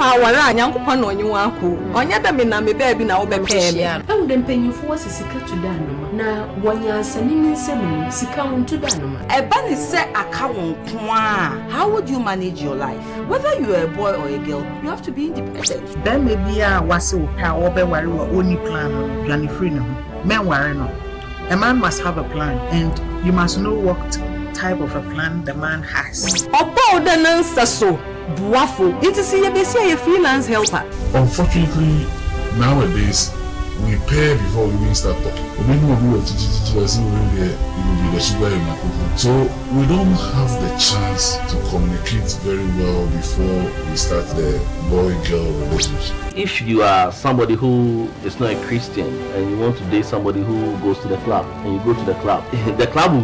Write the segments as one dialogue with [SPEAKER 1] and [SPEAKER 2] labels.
[SPEAKER 1] Wara Yankupon on you uncle. On yada me na me baby na obe pay.
[SPEAKER 2] I wouldn't pay you for sika to danuma. Na 1 year sending 7 sika to danuma.
[SPEAKER 3] A bunny set a cow. How would you manage your life? Whether you are a boy or a girl, you have to be independent.
[SPEAKER 4] Then maybe a was or be worry or only plan. Johnny Freedom. Men worry no. A man must have a plan, and you must know what type of a plan the man has.
[SPEAKER 1] Opo the answer so. Buafo. It is a freelance helper.
[SPEAKER 5] Unfortunately, nowadays we pay before we even start talking. So we don't have the chance to communicate very well before we start the boy-girl relationship.
[SPEAKER 6] If you are somebody who is not a Christian and you want to date somebody who goes to the club, and you go to the club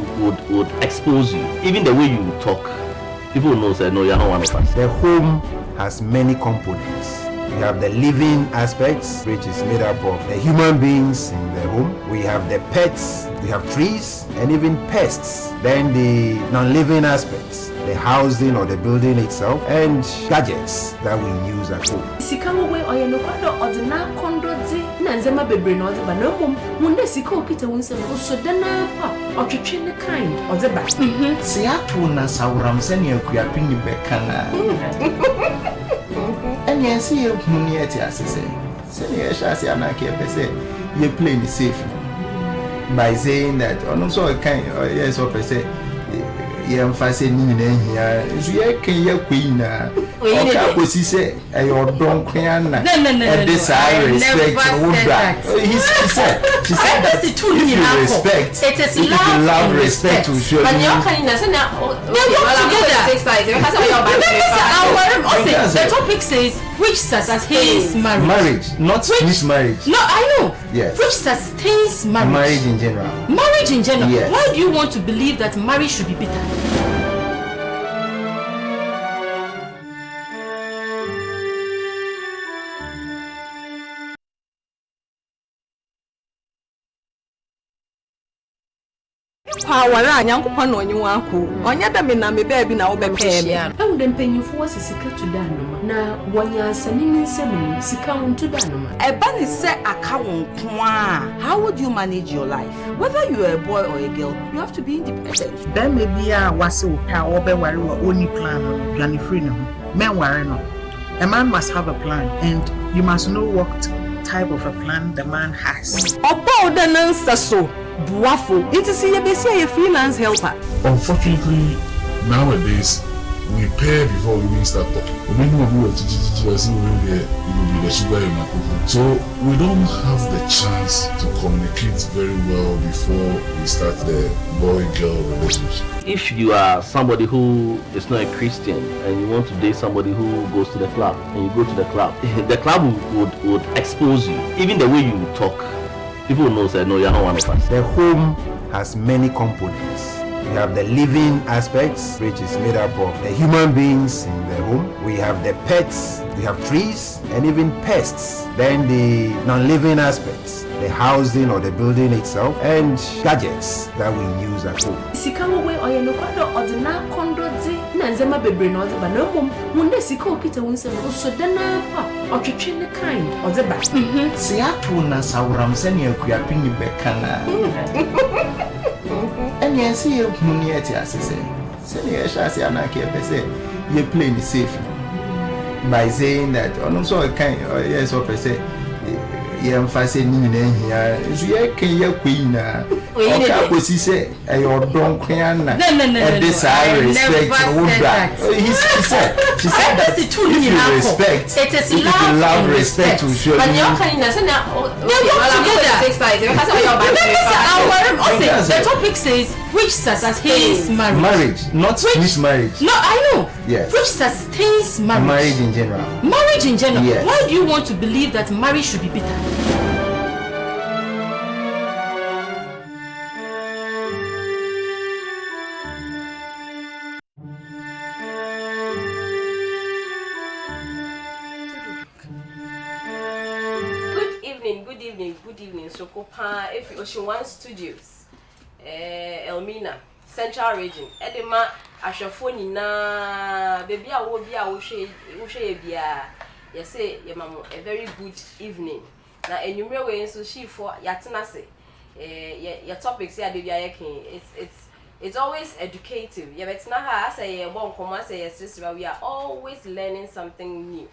[SPEAKER 6] would expose you. Even the way you talk, people will know that no, you're not one of us.
[SPEAKER 7] The home has many components. We have the living aspects, which is made up of the human beings in the home. We have the pets, we have trees, and even pests. Then the non-living aspects, the housing or the building itself, and gadgets that we use at home.
[SPEAKER 2] Sikawo we oyeno kwado odina kondo dzi na nzema bebre no odeba na mom munde sika okita wonse no sodana pa otwetwe ne kind odeba
[SPEAKER 8] CHATROOM na sawram se ne akuapini bekana enya si ye huni eti asese se ne ye shase anake pese ye play the safe by saying that ono so kind yes so pese ye emphasize ni na hia so ye kan ye kwina okay akosi se e odon kwan na e desire respect he said that if you respect it is love respect to show
[SPEAKER 2] but you can na say na the topic says which sustains
[SPEAKER 8] marriage not which marriage.
[SPEAKER 2] No, I know.
[SPEAKER 8] Yes.
[SPEAKER 2] Which sustains marriage.
[SPEAKER 8] Marriage in general.
[SPEAKER 2] Marriage in general.
[SPEAKER 8] Yes.
[SPEAKER 2] Why do you want to believe that marriage should be bitter?
[SPEAKER 1] Wara Yankupon on you uncle. On yada me na me baby na obe pay.
[SPEAKER 2] I wouldn't pay you for sika to danuma. Na 1 year sending 7 sika to danuma.
[SPEAKER 3] A bunny set a cow. How would you manage your life? Whether you are a boy or a girl, you have to be independent.
[SPEAKER 4] Then maybe a was or be worry or only plan. Johnny Freedom. Men worry no. A man must have a plan, and you must know what type of a plan the man has.
[SPEAKER 1] Opo the answer so. Buafo. It is a freelance helper.
[SPEAKER 5] Unfortunately, nowadays we pay before we even start talking. So we don't have the chance to communicate very well before we start the boy-girl relationship.
[SPEAKER 6] If you are somebody who is not a Christian and you want to date somebody who goes to the club, and you go to the club would expose you. Even the way you talk, people will know that no, you're not one of us.
[SPEAKER 7] The home has many components. We have the living aspects, which is made up of the human beings in the home. We have the pets, we have trees, and even pests. Then the non-living aspects, the housing or the building itself, and gadgets that we use at home.
[SPEAKER 2] Sikawo we oyeno kwado odina kondo dzi na nzema bebre no odeba na mom munde sika okita wonse no sodana pa otwetwe ne kind odeba
[SPEAKER 8] CHATROOM na sawram se ne akuapini bekana enya si ye huni eti asese se ne ye shase anake pese ye play the safe by saying that ono so kind yes so pese ye emphasize ni na hia so ye kan ye kwina okay akosi se e odon kwan na e desire respect he said that if you respect it is love respect to show
[SPEAKER 2] but you can na say na the topic says which sustains marriage
[SPEAKER 8] not which marriage.
[SPEAKER 2] No, I know.
[SPEAKER 8] Yes.
[SPEAKER 2] Which sustains marriage.
[SPEAKER 8] Marriage in general.
[SPEAKER 2] Marriage in general.
[SPEAKER 8] Yes.
[SPEAKER 2] Why do you want to believe that marriage should be bitter?
[SPEAKER 9] Good evening. So, Kopa, if Ocean One Studios, Elmina, Central Region, Edema, Ashafoni na, baby, I will be a Ushe, you say your mama a very good evening. Now and you way so she for yatina say your topics here it's always educative. Yeah, but now I say one come say yes, we are always learning something new.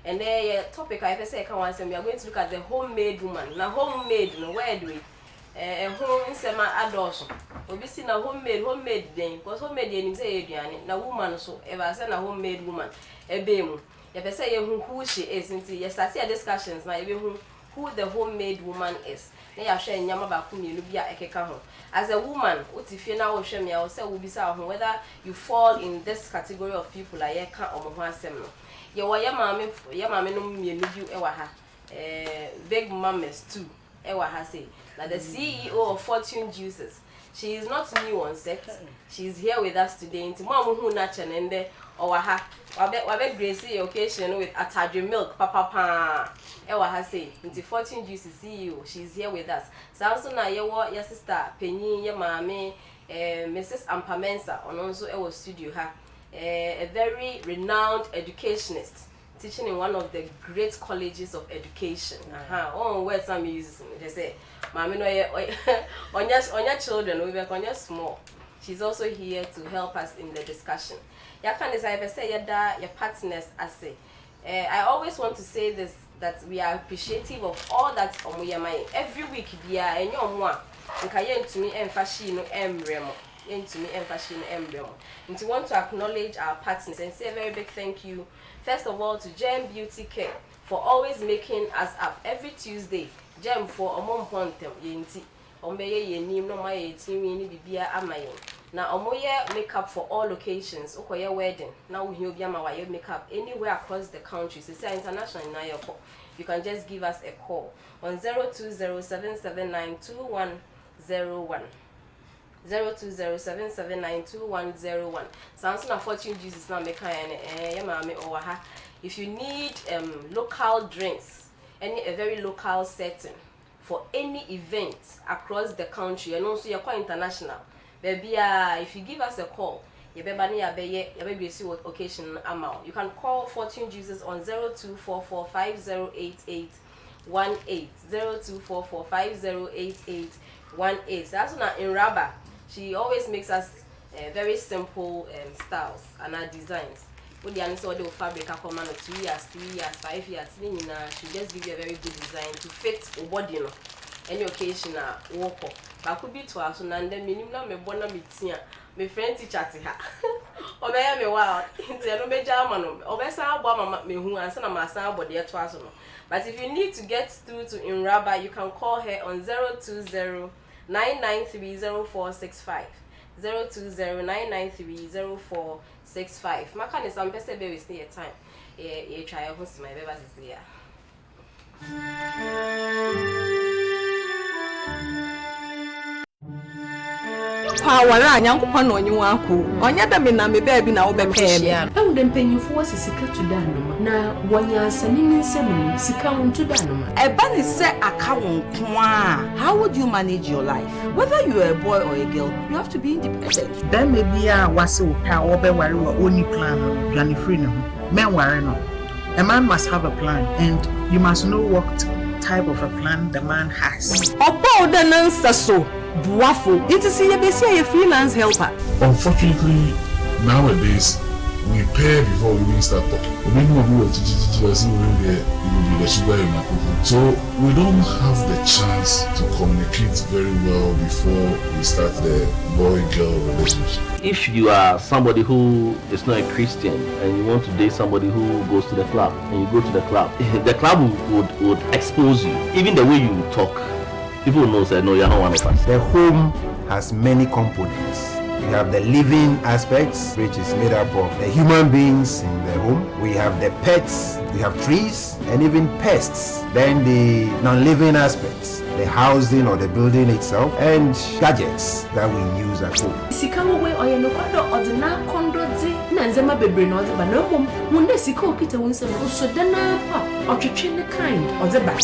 [SPEAKER 9] And the topic I say we are going to look at the homemade woman. Now homemade, no where do we? Home in sema adults. We see na homemade then because homemade you say na woman so ever say na homemade woman. Ebemu. You say who she is until you start your discussions now who the homemade woman is. Na ya share nyama ba ku mienu bia ekeka ho. As a woman, utifie na wo hwe me I say we be say whether you fall in this category of people like you can omo ho asem no. Ye wo ya mame no mienu bi e wa ha. Big mamas too. Ewa Hase, like the CEO of Fortune Juices. She is not new on set. She is here with us today. Into mom who nature nende owaha. Wabe Gracie occasion with Atadri milk, papa. Ewa Hase, into Fortune Juices CEO. She is here with us. So na your sister Penny, your mommy, Mrs. Ampamensa, on also our studio ha. A very renowned educationist. Teaching in one of the great colleges of education. Oh, where some uses they say, "Mommy, no, on your children, we work on your small." She's also here to help us in the discussion. Ya can say your partners. I say, I always want to say this that we are appreciative of all that every week. Dia and your one, and to me and fashion emblem. Into me and fashion emblem. And to want to acknowledge our partners and say a very big thank you. First of all, to Gem Beauty Care for always making us up every Tuesday. Gem for a month pontem yenti. Ombeye ye nim no my team ni bibia amayen. Na omoye makeup for all locations. Okoye wedding. Now we hear ma waye makeup anywhere across the country. So say international na your call. You can just give us a call on 0207792101. 0207792101. Sounds na Fortune Juices na make mame owaha. If you need local drinks, a very local setting for any event across the country, and also you're quite international, baby, if you give us a call, you baby see what occasion amount. You can call Fortune Juices on 0244508818 0244508818. That's not in rubber. She always makes us very simple styles and our designs. With the answer the fabric I come 2 years, 3 years, 5 years, she just give you a very good design to fit your body no. Any occasion walk up. But could be to us and then minimum me bona meeting. My friend teacher to her. Obey me wow. Into no major man. Obey sa mama me who answer my son body at twice. But if you need to get through to Inraba, you can call her on 020-993-0465. 020-993-0465. My kind is some person be stay a time. Try to host my baby is here.
[SPEAKER 1] Wala nyankopon no nyi wanku onya da me na me baby na wo bepem
[SPEAKER 2] ewu dem penyimfo wose sika to da no na wonya asani nsem sika wonto da no
[SPEAKER 3] eba ni se aka wonko a how would you manage your life whether you are a boy or a girl you have to be independent
[SPEAKER 4] then maybe wase wo pa wo be ware wo only plan dwane free no men ware no a man must have a plan and you must know what type of a plan the man has
[SPEAKER 1] obo da nansa so Buafo, it is a freelance helper.
[SPEAKER 5] Unfortunately, nowadays we pay before we even start talking. So we don't have the chance to communicate very well before we start the boy-girl relationship.
[SPEAKER 6] If you are somebody who is not a Christian and you want to date somebody who goes to the club and you go to the club would expose you. Even the way you talk. People know say no, you're not one of us.
[SPEAKER 7] The home has many components. We have the living aspects, which is made up of the human beings in the home. We have the pets, we have trees, and even pests. Then the non-living aspects, the housing or the building itself, and gadgets that we use at home.
[SPEAKER 2] Sikawo we oyeno kwado odina kondo di na nzema bebre no odeba na mom munde sika okita wonse no so dana pa otwetwe ne kind odeba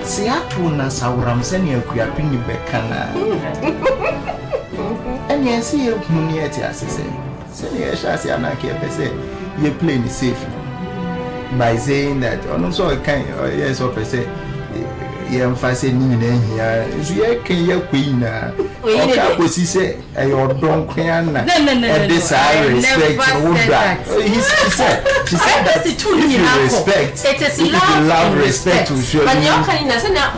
[SPEAKER 8] si atu na sawram se ne akuapini bekana enya si ehuni eti asese se ne ehia se anake pese ye play ni safe by saying that on also kind yes or per se emphasize ni na hia so ye kan ye queen na o ka posi say e your don queen na e desire respect he said that if you respect
[SPEAKER 2] it is
[SPEAKER 8] love respect to show
[SPEAKER 9] but you can na say na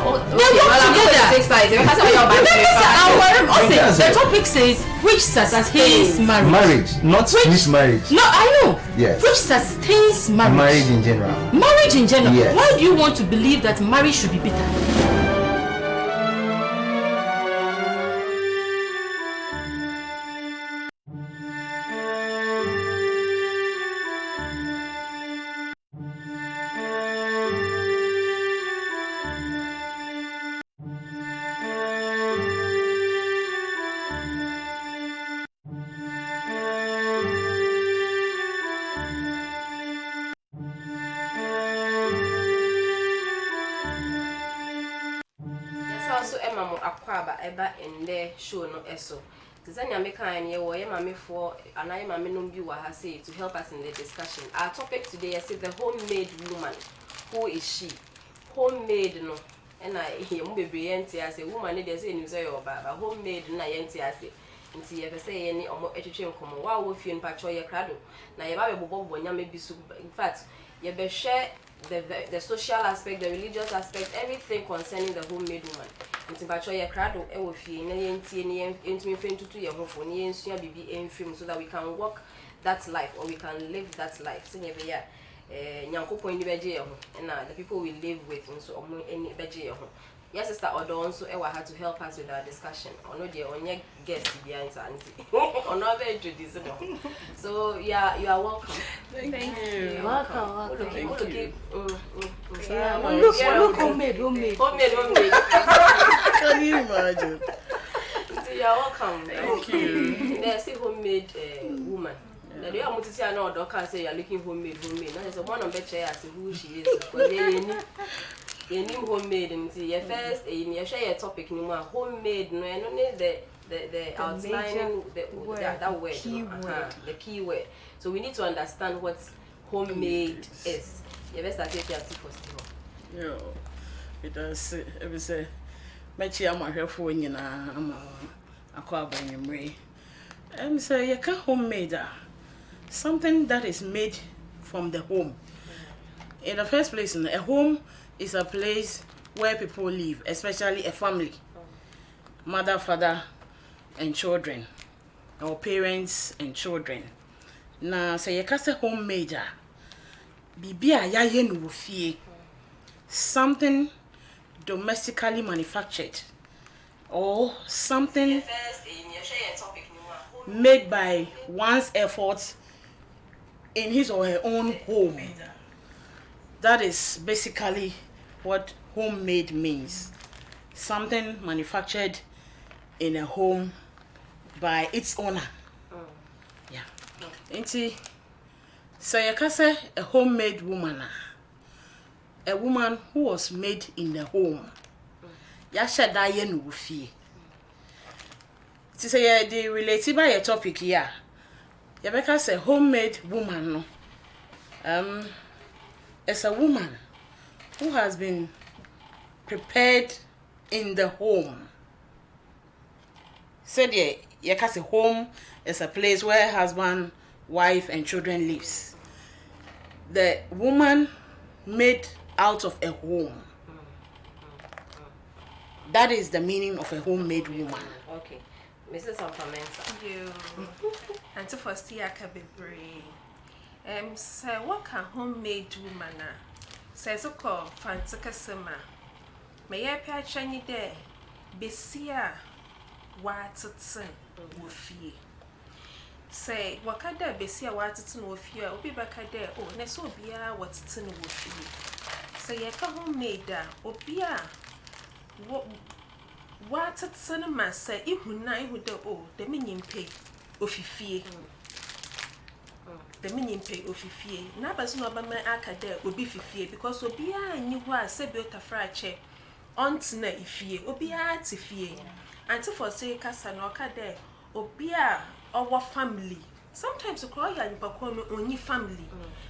[SPEAKER 2] the topic says which sustains marriage
[SPEAKER 8] not which marriage.
[SPEAKER 2] No, I know.
[SPEAKER 8] Yes.
[SPEAKER 2] Which sustains marriage
[SPEAKER 8] in general.
[SPEAKER 2] Marriage in general.
[SPEAKER 8] Yes.
[SPEAKER 2] Why do you want to believe that marriage should be bitter?
[SPEAKER 9] Also Emma mo akwaba eba ende show no eso tizanya me kan ye wo ye mame for anaye mame no bi wa ha say to help us in the discussion. Our topic today is the homemade woman. Who is she? Homemade no and I hear mo bebre enti ase woman dey say ni say your baba homemade na ye enti ase nti ye say ye ni omo etwetwe nkomo wa wo fie npa cho ye krado na ye ba be bobo nyame bi so. In fact ye be share the social aspect, the religious aspect, everything concerning the homemade woman. Nti ba cho ye krado e wo fie na ye ntie ni entimi fentutu ye hofo ni ye nsua bibi enfim so that we can walk that life or we can live that life. So ye be ya nyankopon ni beje ye ho na the people we live with so omo eni beje ye ho. Yes, sister Odo also Ewa had to help us with our discussion. Ono de onye guest behind auntie. Ono be introduce them. So yeah, you are welcome.
[SPEAKER 1] Thank you.
[SPEAKER 9] Welcome.
[SPEAKER 1] Thank you.
[SPEAKER 2] Look, homemade.
[SPEAKER 1] Can you imagine?
[SPEAKER 9] So you are welcome.
[SPEAKER 1] Thank you.
[SPEAKER 9] There's a homemade woman. Now they are going to say no, don't say you are looking homemade. Now there's one on better as who she is. Because you new homemade until your first you share your topic no more homemade no and only the outlining that word the key word. So we need to understand what homemade is. You best start taking first.
[SPEAKER 1] Yo, it does every say mechi am ahwefo nyina am akwa abanyemre. Say you can homemade something that is made from the home. In the first place, a home is a place where people live, especially a family, mother, father, and children, or parents and children. Now, say you can say homemade, bibia ya yenu fie, something domestically manufactured, or something made by one's efforts in his or her own home. That is basically what homemade means. Something manufactured in a home by its owner. Yeah. So you can say a homemade woman. A woman who was made in the home. Yasha dayen wufi. To say the related by a topic here. You can say homemade woman. As a woman who has been prepared in the home. Said you can say home is a place where husband, wife, and children lives. The woman made out of a home. That is the meaning of a homemade woman.
[SPEAKER 9] Okay. Mrs. Okamenta.
[SPEAKER 10] You. And to first year can be brave. Say what can homemade woman says so called fancy sema. May I patch any day? Besia Watson Woofy. Say what can there Besia Watson Woofy? I'll be back a day. Oh, next will be a Watson Woofy. Say a homemade or be a Watson must say if who nine would do the minion pay of fee. The meaning pay of fee. Nabas no bama akade obi fifie because obi a nyi ho a se be otafra che ontna ifie obi a tifie anti for say kasa no akade obi a owo family sometimes you call your papa only family,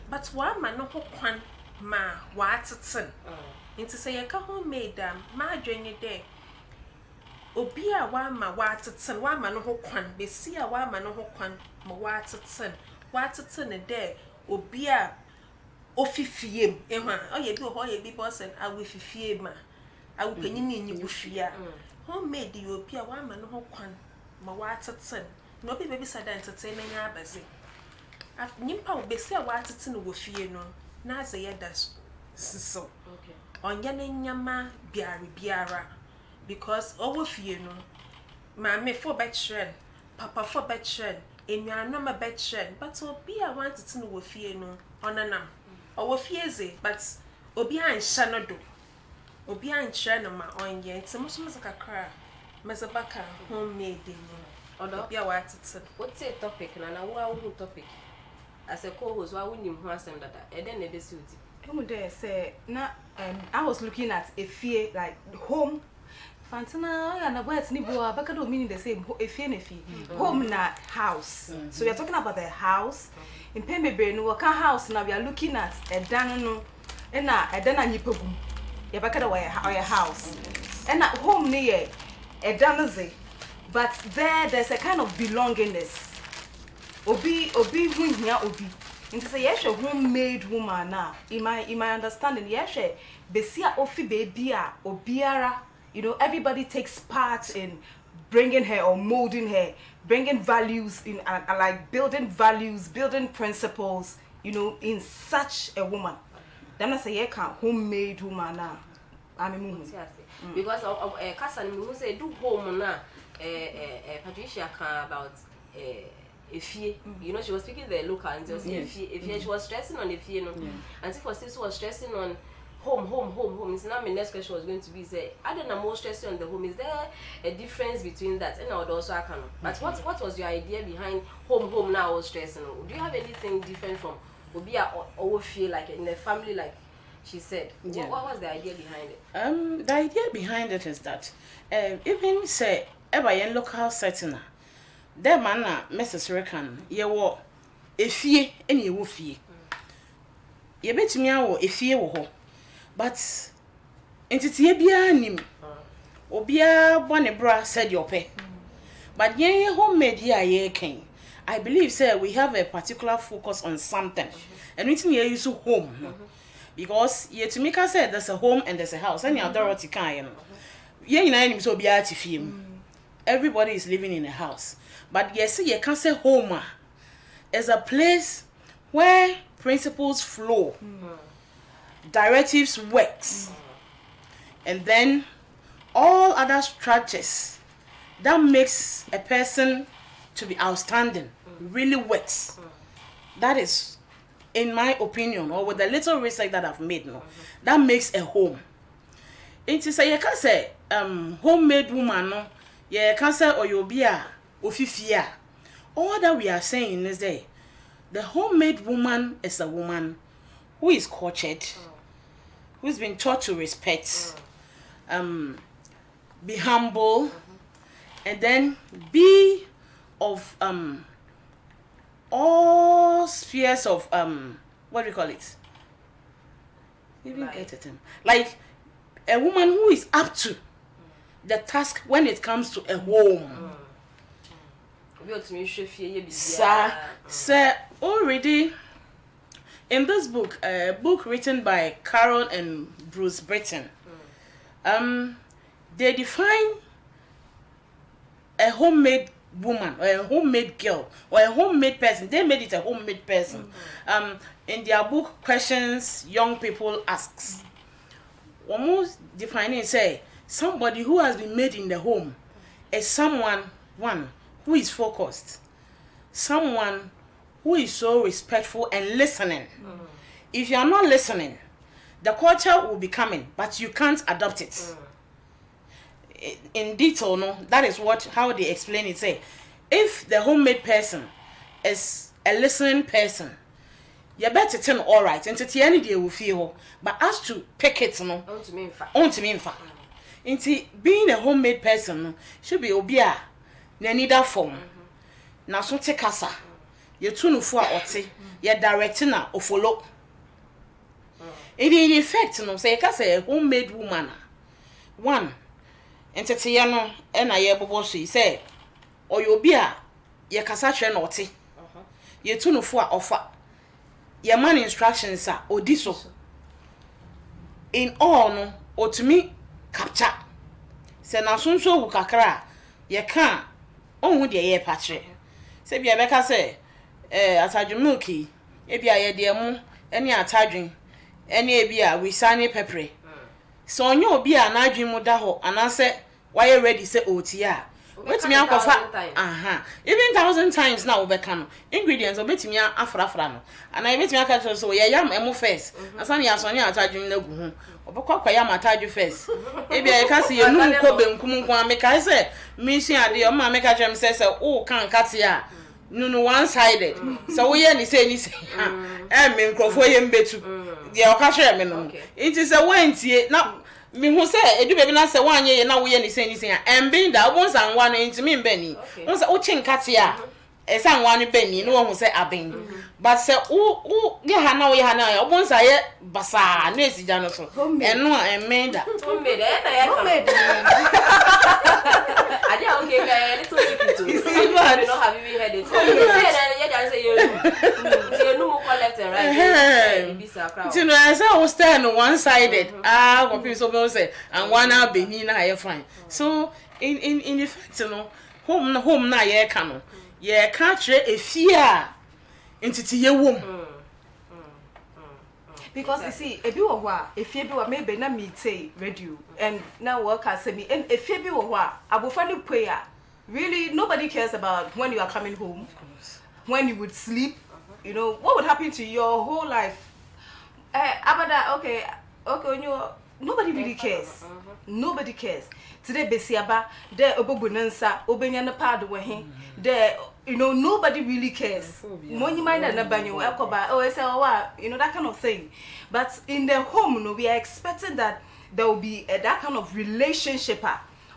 [SPEAKER 10] but one man no kwan ma watson. Into say a homemade ma join there. Obia one ma watson, one man no kwan, be see a one man no kwan, ma watson a day, obia ofifiem, Emma, oh, you do all your big boss and I will fifie ma. I will pay in you fear. Homemade the European one man no kwan, ma watson. No baby said entertaining abasi. After Nimpa will be say watson with fear no, na say that's so. Okay. On Yama biara. Because over fear no, mammy for betchen, papa for betchen, in your number betchen, but so be I wanted to know with fear no, on a num. Or fearsy, but Obia and Shanado. Obia and Shanama on ye, it's a much like a cry. Mazabaka, homemade dinner. Or not be a watson.
[SPEAKER 9] What's a topic and a wow topic? As a co-host, why wouldn't you want some that? And then they suit.
[SPEAKER 11] I would say, na I was looking at a fear like home. Fantana and the words Niboa, but I don't mean the same a fear. Home na house. So we are talking about the house. In Pembe no waka house now we are looking at a danano and a dana nipogum. You back away our house. And at home near a danaze. But there's a kind of belongingness. Obi win here obi. Into say yes, a homemade woman now. In my understanding, yes, besia ofi babya obiara. You know, everybody takes part in bringing her or molding her, bringing values in, like building values, building principles. You know, in such a woman. Then I say, yeah, homemade woman now. I'm a woman.
[SPEAKER 9] Because Cousin who say do home now. Patricia about Ifie, you know, she was speaking the local and just Ifie, she was stressing on Ifie, no, and if was was stressing on home. It's now my next question was going to be say, other than more stressing on the home, is there a difference between that? And I would also can. But what was your idea behind home now was stressing? Do you have anything different from Obia or feel like in the family like? She said, what was the idea behind it?
[SPEAKER 1] The idea behind it is that even say ever in local setting, that man Mrs. Reckon, ye wo efie and ye wo fie. Ye bet me awo efie wo ho. But entity bia nim. Obia bone bra said your pay. But ye homemade ye ken. I believe say we have a particular focus on something. And we ye use home. Because ye to make us say there's a home and there's a house. And your Dorothy can, you know. Ye in so be at everybody is living in a house. But yes, you can say home is a place where principles flow, directives works, and then all other structures that makes a person to be outstanding really works. That is, in my opinion, or with the little research that I've made, no, that makes a home. It is a you can say homemade woman, no, you can say or you'll be a ofifia. All that we are saying is that the homemade woman is a woman who is cultured, who's been taught to respect, be humble, and then be of all spheres of what do you call it? You didn't get it. Like a woman who is up to the task when it comes to a home. Sir, already in this book, a book written by Carol and Bruce Britton, they define a homemade woman or a homemade girl or a homemade person. They made it a homemade person. In their book, Questions Young People Asks, almost defining say somebody who has been made in the home is someone who is focused, someone who is so respectful and listening. If you are not listening, the culture will be coming, but you can't adopt it. In detail, no, that is how they explain it. Say, if the homemade person is a listening person, you better tell all right, and to any day will feel. But as to pick it, no, on to me, into being a homemade person, should be obia, na need that form. Now so take casa, ye tunu fo a ote ye direct na o follow in effect no say ka say homemade woman one entete ye no e na ye bobo so say oyobi a ye kasa hwe na ote ye tunu fo a ofa ye man instructions a odi so in all no otumi capture se na sonso wu kakra ye kan onhu de ye patre se bia beka se atadwe milky e bia ye de mu ene atadwen ene e bia we sane pepper so onye obi a na adwen mu da ho anase why ready say otia betimi akofa even 1,000 times na obeka no ingredients obetimi afrafra no ana betimi aka so ye yam emu first asane ya so nya atadwen na gu ho obekwa kwa yam atadwen first e bia ye ka se ye nu ko benkum nko ameka se mission ade o ma meka twem se o kan kate a no one sided so we ni say me nkrofo ye mbetu ye o ka hwe me no it is a wentie na me hu say edu bebi na say wanye ye na wo ye ni say a embe da obon san wa no ntimi mbani won say o chinkate a san wa no bani no won say aben but say o ye ha na wo ye ha na obon say ye basa na esija no so eno a embe da
[SPEAKER 9] homemade na ya I don't okay, a little secret too. You know, have you heard it? You know, left and right.
[SPEAKER 1] You know, as I was standing one-sided, what people say, and one hour be na you fine. So, in effect, you know, home na ye canon. Ye catch a fear into your womb.
[SPEAKER 11] Because you see, if you were maybe na me say radio and now work as me, and if you were I will find a prayer. Really, nobody cares about when you are coming home, when you would sleep. You know what would happen to your whole life. Abada, okay, when you nobody really cares. Nobody cares. Today, Besiaba, there Obobunansa, Obenyana Pad Wahin, there. You know, nobody really cares. Money mind and oh, you know, that kind of thing. But in the home, you know, we are expecting that there will be that kind of relationship.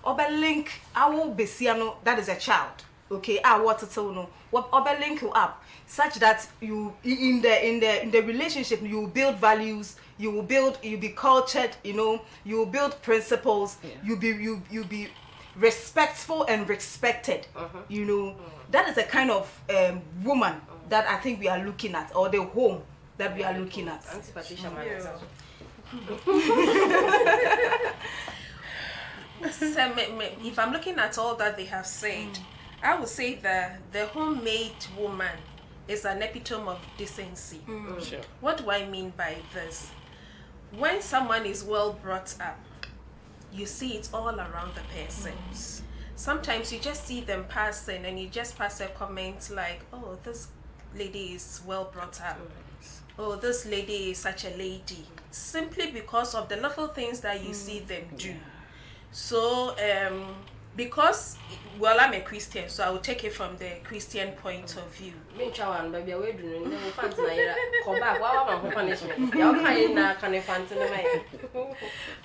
[SPEAKER 11] Obe link our besiano, that is a child. Okay, I want to tell you, obe link you up such that you in the relationship you build values, you'll be cultured, you know, you build principles, you'll be respectful and respected. You know. That is the kind of woman that I think we are looking at, or the home that we are looking at.
[SPEAKER 10] If I'm looking at all that they have said, I would say that the homemade woman is an epitome of decency.
[SPEAKER 1] Sure.
[SPEAKER 10] What do I mean by this? When someone is well brought up, you see it all around the person. Sometimes you just see them passing and you just pass a comment like, oh, this lady is well brought up. Oh, this lady is such a lady. Simply because of the little things that you see them do. So, because, well, I'm a Christian, so I will take it from the Christian point of view.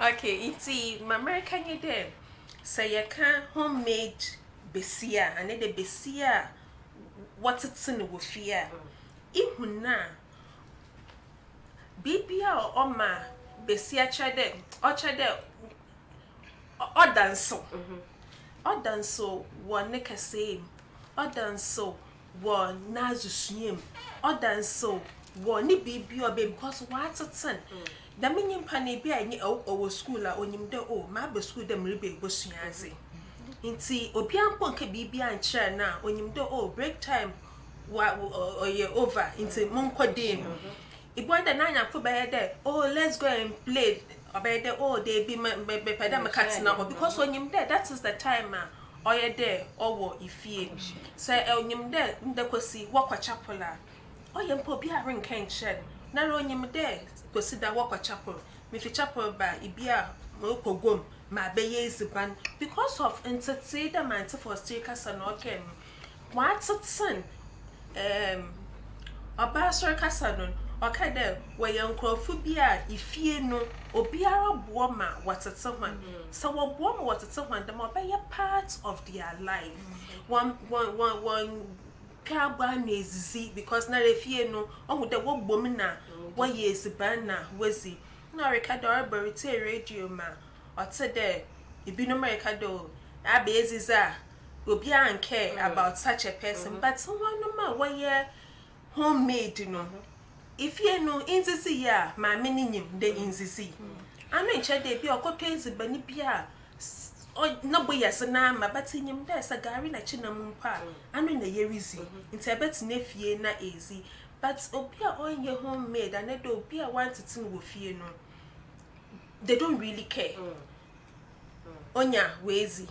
[SPEAKER 10] Okay, it's my American idea. Say you can homemade besia and the besia what it's in the fear. Ihuna bibia or oma besia chade or chade or danso. Or danso one neka same. Or danso one nazushim. Or danso one ni bibi or baby because what's it's in. The meaning pane be any our school on him de oh my school them ribe bosuaze. Inti obian ponke bibia and chair now on him de oh break time or ye over into monko dim. It was the 9 for by there. Oh, let's go and play. By the oh they be padam cats now because when him there that is the time or ye there or if ye say on him there the kosi walk a chapel. Oh yam po be a ring can shed. Now on him there. Consider walk a chapel. If chapel by Ibia Moko Gum, my bay is ban because of entertain man for stickers and okay. What's it son? A basser casanon, okay, there where young crophobia if ye know or be a woman what's at someone. So a woman what's at someone, the more by a part of their life. One piaba na ezizi because na refie no ohu de wo bom na wo yes ban na wazi na Ricardo Arborite radio ma ote de ibino Ricardo abe eziza obi an care about such a person but someone no ma wo ye homemade no if you know inzisi ya ma meni nyim de inzisi anu enche de bi okoto ezibani bia o na boya na ma batinyim da sagari na chinam mpa anu na yerizi nti ebeti na fie na ezi but obi a onye homemade and do obi a want to tin wo fie no they don't really care onya wezi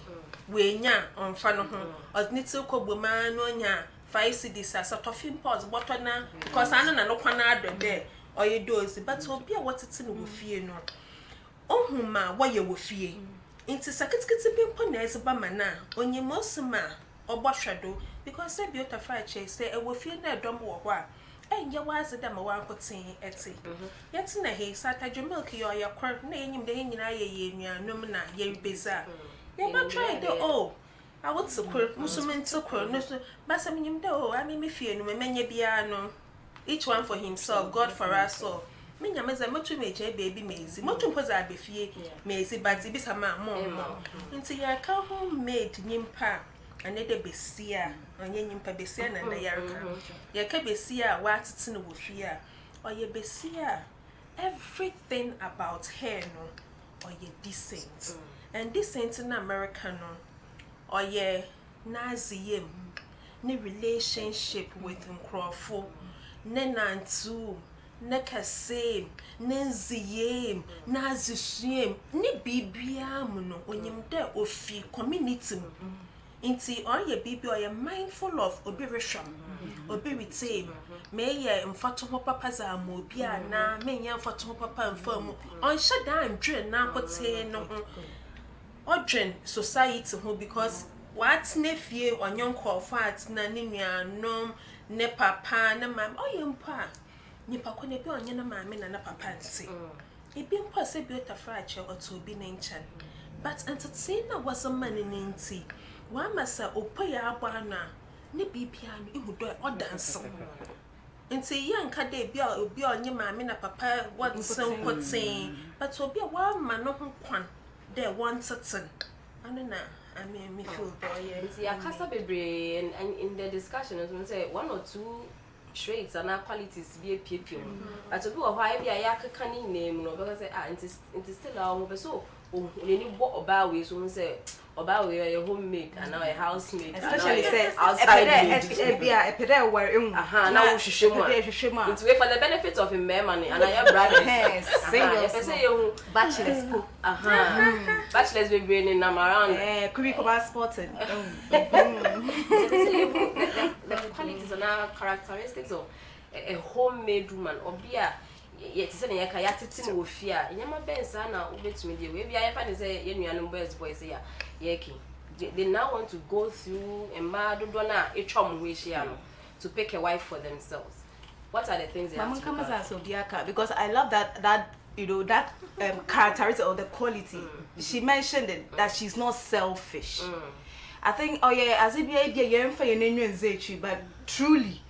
[SPEAKER 10] wenya onfa no ho ozniti kogboma no onya 5 cedis as a toffee pots bottle na because anu na no kwana adode oye dozi but obi a watiti no wo fie no ohuma wo ye wo fie inti sakitikiti bi mpo na ezeba mana onye mosuma ogbahwedo because say biota friche say e wo fie na edom wo ho a enye waze da ma wankotin eti yeti na he satajo milk yo ya kwar na enyim de nyina ye nuanum na ye beza ye ba try the I would support Muslim support no so basam nyim de I mean me fie no menye bia no each one for himself God for us all me nyameza motu meje baby mezi motu mpoza abefie mezi but bisa ma mo nti ya ka homemade nyimpa anede besia onye nyimpa besia na na yarka ya ka besia wa atete no wo fie a oye besia everything about her no oye decent and decent in America no oye naziyem ne relationship with nkrofo ne nantu ne kasem ne nziyem nazisiem ne bibia mu no onyim de ofi community mu inti oye bibi oye mindful of obi resham obi retain me ye mfato ho papa za ma obi ana me ye mfato ho papa mfamu on shada andre na akote no ho odwen society ho because what nephew onyon kwofat na ne nuanom ne papa ne mam oye mpa nipa ko ne bi onye na maame na papa nti ebi mpa se bi otafrache oto obi ne nchan but entertainer was a man in nti wa masa opa ya agba na ne bibia no ihudo odanso nti ya nka de bi obi onye maame na papa what some kotin but obi wa ma no ho kwan de one certain anana I mean me feel boy
[SPEAKER 9] see akasa bebre and in the discussion as we say one or two traits and qualities be a people but obi wo ha bia ya keka ni name no because say it still our so oni bo oba we so say oba we your homemade and now a housemaid
[SPEAKER 11] especially says
[SPEAKER 9] outside
[SPEAKER 11] bia epede were
[SPEAKER 9] na wo hwehwemu into way for the benefit of him money and I am brothers say you
[SPEAKER 11] bachelors
[SPEAKER 9] bachelors be bringing them around
[SPEAKER 11] could be come sporting
[SPEAKER 9] the qualities and characteristics of a homemade woman or bia yet is any ka yatete no ofia nyama bensa na obetumi de we bia ye fa ne say ye nuanom boys ya yeki they now want to go through a mad na etwom ho ehia no to pick a wife for themselves. What are the things they have to do?
[SPEAKER 11] Because I love that you know that characteristic or the quality she mentioned it, that she's not selfish. I think as if but truly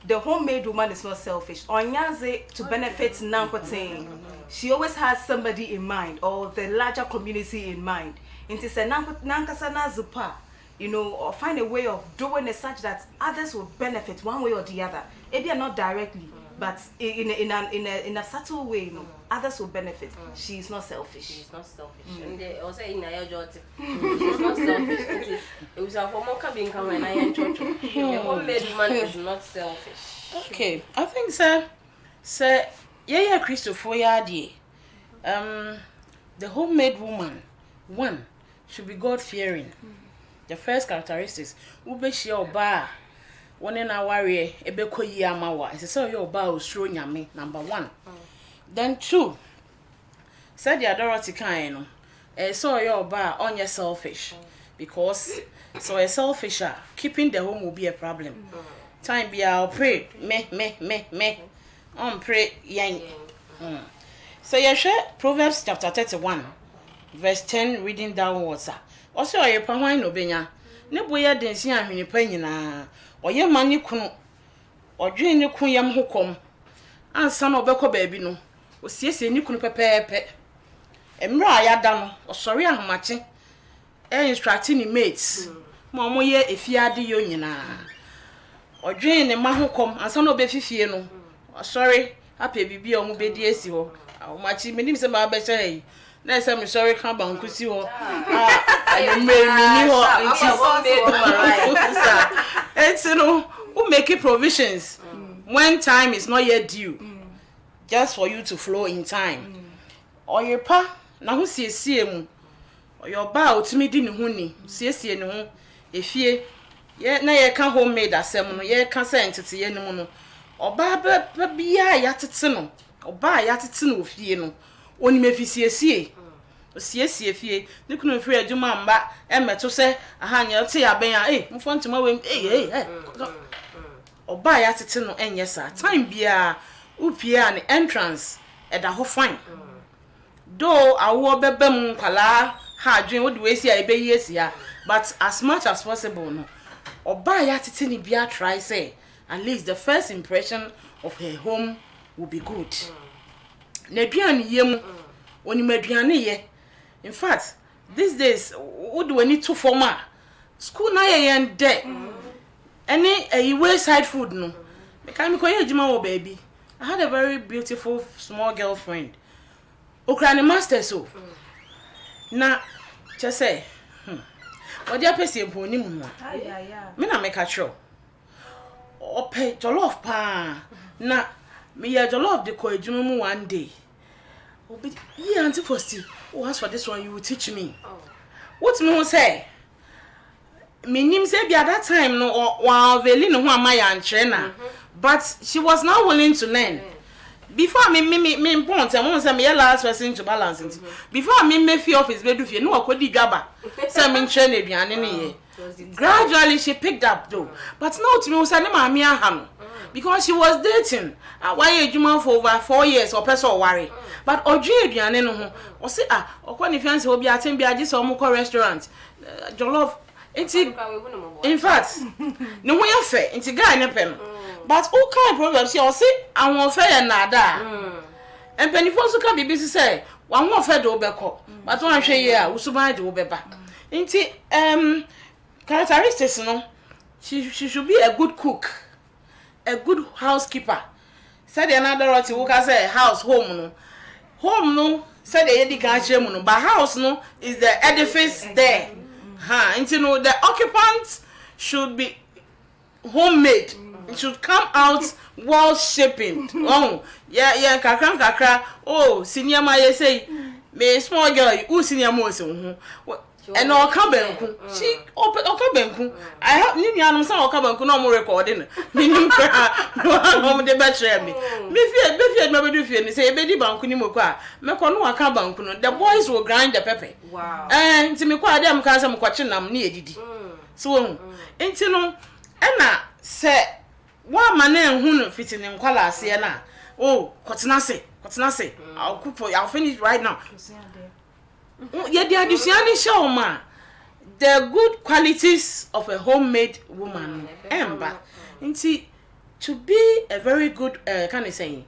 [SPEAKER 11] the homemade woman is not selfish. Onyaze to benefit Nankoting. She always has somebody in mind or the larger community in mind. Into say Nankasana Zupa, you know, or find a way of doing it such that others will benefit one way or the other. Maybe not directly, but in a subtle way, you know, others will benefit. She is not selfish.
[SPEAKER 9] She is not selfish. And they also in a job. She's not selfish. It was a former cabin come when I enjoy. The homemade woman is not selfish.
[SPEAKER 1] Okay, I think sir, yeah, Christopher Yadi. The homemade woman, one, should be God-fearing. The first characteristics, ube she oba, one in our warrior, ebeko yamawa. It's so your bow showing yami, number one. Then two, said the Dorothy kind, so your bar on your selfish. Because so a selfish, keeping the home will be a problem. Time be our pray, me. Pray, yang. So you share Proverbs chapter 31, verse 10, reading downwards. Also, a pahine obenya. Ne boya densi ahwene pa nyina. oye mani kunu odwe ni kun yam hokom ansa na obekọ baabi no osiesie ni kunu pepepe emra ayada no osori ahomache instruct ni mates mo ye efiade yo nyina odwe ni ma hokom ansa na obefifie no sorry happy bibi o mu bedi esi ho ahomache menim se ma be say na say me sorry kan banku si ho me ni ho it's no who make provisions when time is not yet due just for you to flow in time or your pa na ho siesie mu or your ba otimi di ne ho ni siesie ne ho efie ye na ye ka homemade asem no ye ka say entete ye ne mu no oba ba bia ya tete no oba ya tete no ofie no oni mefisiesie osiesie fie ne kunu fie adwuma mba emeto se ahanya te ya ben a mfo ntoma we oba ya tete no enye sa time bia upia ne entrance eda ho fine do awo bebem kwala ha adwen wo de we si a ebe yesia but as much as possible no oba ya tete ni bia try say at least the first impression of her home will be good na aduane yem oni maduane ye in fact these days wo do any to forma school na ye yen de any wayside food no because me koye ejima wo baby I had a very beautiful small girlfriend okrani master so na just say what dia pese ebo ni mu no me na make a show ope jollof pa na me ya jollof de ko ejuma mu one day obi yeah auntie Fosti as for this one you will teach me what me say me nim say be at that time no wa veli no ho amaya antre na but she was not willing to learn before me important I say me last person to balance it before me fee office be do fie no akodi dwaba say me ntre na aduane ne ye gradually she picked up though but now to me say na ma me aha no because she was dating why ejuma for over 4 years or person worry but odwe aduane no ho o say okwa fiance obi atem bi age so mo ko restaurant jollof in fact no ho ya fe nti guy ne pe no but all kind problems you say awon fe ya na da empenifo so ka bibi say wa ho fe do obekọ but won hwe ye a usuban de obeba nti characteristics no she should be a good cook, a good housekeeper. Said another roti who can say house home no said the education no but house no is the edifice there. And you know the occupants should be homemade. It should come out well shaping. Oh yeah kakra senior ma say me small girl who senior mo so and all kabenku she open kabenku I have ni anum say all kabenku no mo recording me nim kra no de betre me fie me do fie ni say e be di banku ni mo kwa me ko no aka banku no the boys will grind the pepper wow nti me kwa dem kan say mo kwache nam na edidi so nti no na say wa ma na ehunu no fitting nkwala ase na kotena se I'll finish right now. Yeah, the addition show ma the good qualities of a homemade woman. To be a very good can I say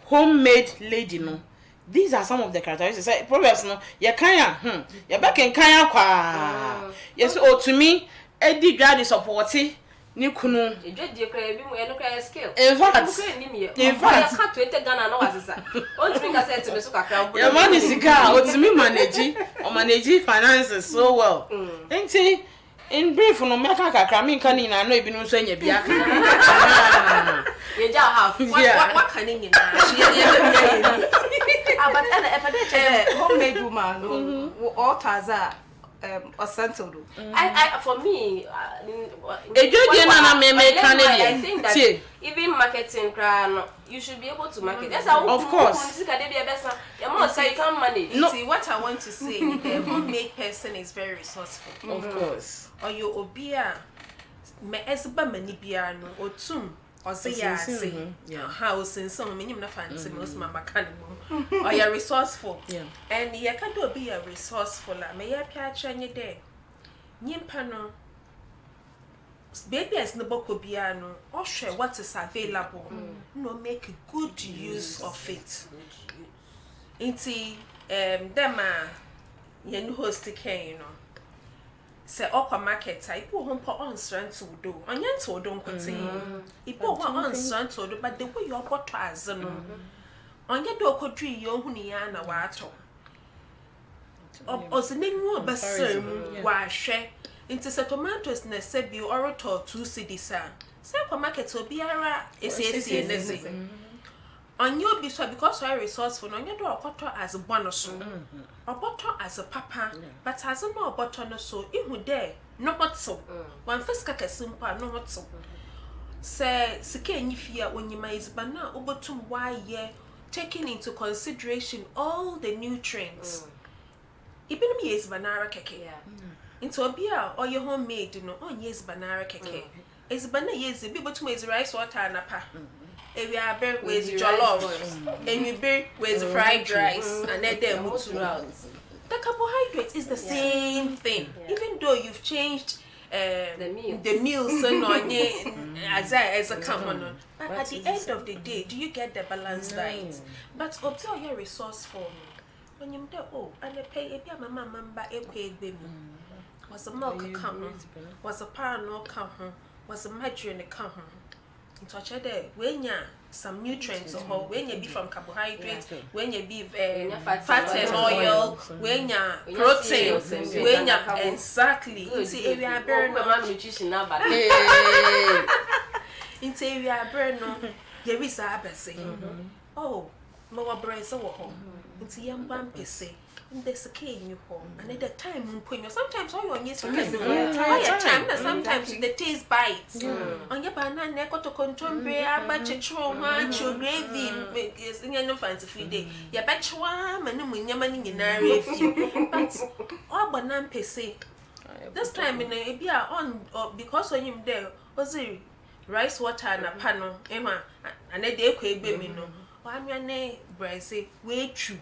[SPEAKER 1] homemade lady no. These are some of the characteristics. Proverbs no ya kanya ya back in kanya kwa. Yes, to me Eddie God is supporting ni kunu edwedie kra bi mu eno kra skill in fact ya ka 20 Ghana no wasesa on drink asset me so kakra ya money sika o timi manage finances so well enti in brief no me kakra me kan ni na no ebi no so anya bia ka ye ja half what kan ni na but if I dey homemade woman all taza Osantoro. I for me, I think that even marketing, you should be able to market. That's how of course. You can manage.
[SPEAKER 10] No. See, what I want to say, the homemade person is very resourceful.
[SPEAKER 1] Of course.
[SPEAKER 10] Or you obia me esba manibia no otum. Or say house in some minimum fancy most mama can or you're resourceful. And you can do be a resourceful. May I catch any day? Nimpano baby as no boko biano or share what is available no make good use of it inti them yen host can you know say okwa market type who home on strand to do on yen to do nkotin ipo on strand to do but the way your bottle as no on ye do kodri yo hu ni ya na wa ato ozinenu basem wa hwe inti se tomatoes na se bi orator 2 cedis say kwa market obiara esi nezi on you be so because you are resourceful on you do okoto as bonus okoto as a papa but as no okoto no so ihu there no hotso one first kaka simple no hotso say sika nyifia onyima is bana obotum why ye taking into consideration all the nutrients ibinum yes banara keke into obia or your homemade no on yes banara keke is bana yes bi botum is rice water na pa we are bear with jollof and we bear with fried rice and then the carbohydrate is the same thing even though you've changed the meals and on as a common but at the end of the day do you get the balanced diet but observe your resourceful when you oh and they pay a mama baby was a milk come was a pan no come was a margarine come into a there when ya some nutrients or when you be from carbohydrates when you be fat and oil when ya protein when ya exactly see area burn
[SPEAKER 9] nutrition na ba
[SPEAKER 10] into area burn no there is a bese oh mo bread so ho into yam ban pese there's a key in your home and at the time sometimes all your needs time sometimes the taste bites on your banana neck to control beer but your gravy is in your fancy feed day your betchwa and yaman but all banana pese this time in a beer on because when you there was a rice water and a panel Emma and a day quay baby no Wanyane braise way true.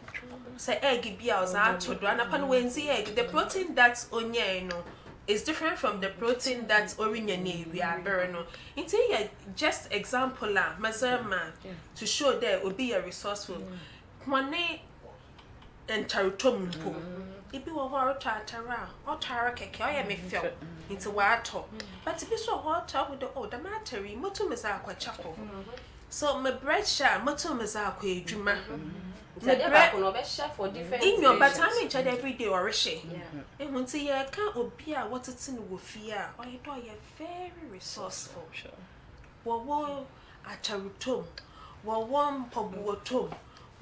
[SPEAKER 10] Say egg be out to do and upon Wednesday egg. The protein that's on no is different from the protein that's originally we are burning. Into just example la mazama to show there will be a resourceful. One and CHATROOM po. If you are tara or tara keke I am feel into water. But if you saw water with the old matter, motum is our chapel. So my bread share motum is our juma. The bread
[SPEAKER 9] no be share for different
[SPEAKER 10] in your but I each every day or she. And when say I can't obia what it's in with fear or you do very resourceful.
[SPEAKER 1] Sure.
[SPEAKER 10] Wo at CHATROOM. Wo one pobuotom.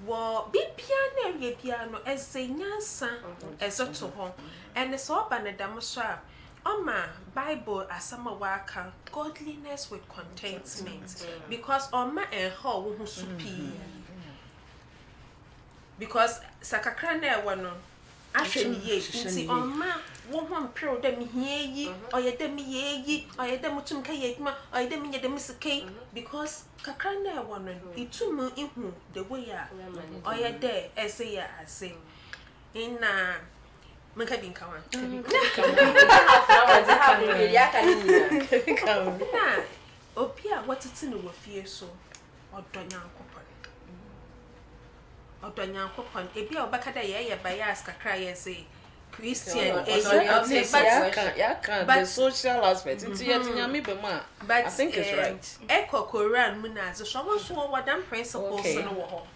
[SPEAKER 10] Wo be piano as a nyansa as a to home. And it's all banadamusha. My Bible as some waka godliness with contentment because on my and how who supi because sakakra one actually ye see on my one period them ye or ye dem ye or ye dem mutum kay or ye dem ye dem cake because kakra one it too mu in the way or ye there as I say in Maka bin kawan. Opia what it's in the fear so or Donya Coupon. A beer Bacada ya bias cry say Christian
[SPEAKER 1] but social aspect into yet but I think it's right.
[SPEAKER 10] Echo Koran Munaz, so one so what damn principles in the war.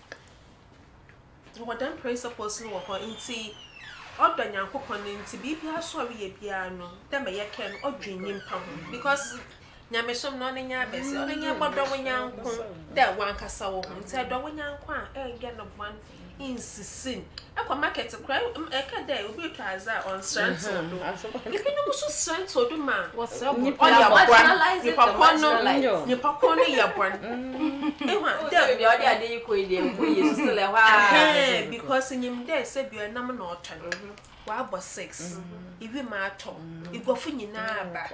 [SPEAKER 10] What damn principles in the war into Odo Nyankopon nti bibia so we bia no dem ye ken odwinnim pa ho because nyamesom no nya bese o nya bodo nyanko da wankasa wo ho nti do nyanko a ge no ban insisin akwa market kra e ka da obi twaza on strength do ibi no so strength do ma what's up on ya marginalize it ni pakono ya bwan ehwa
[SPEAKER 9] da bi odi ade yi ko ide mpo yesu sele hwa
[SPEAKER 10] because nyim there say bi enam na otwan wa bo 6 ibi ma ato igofo nyina aba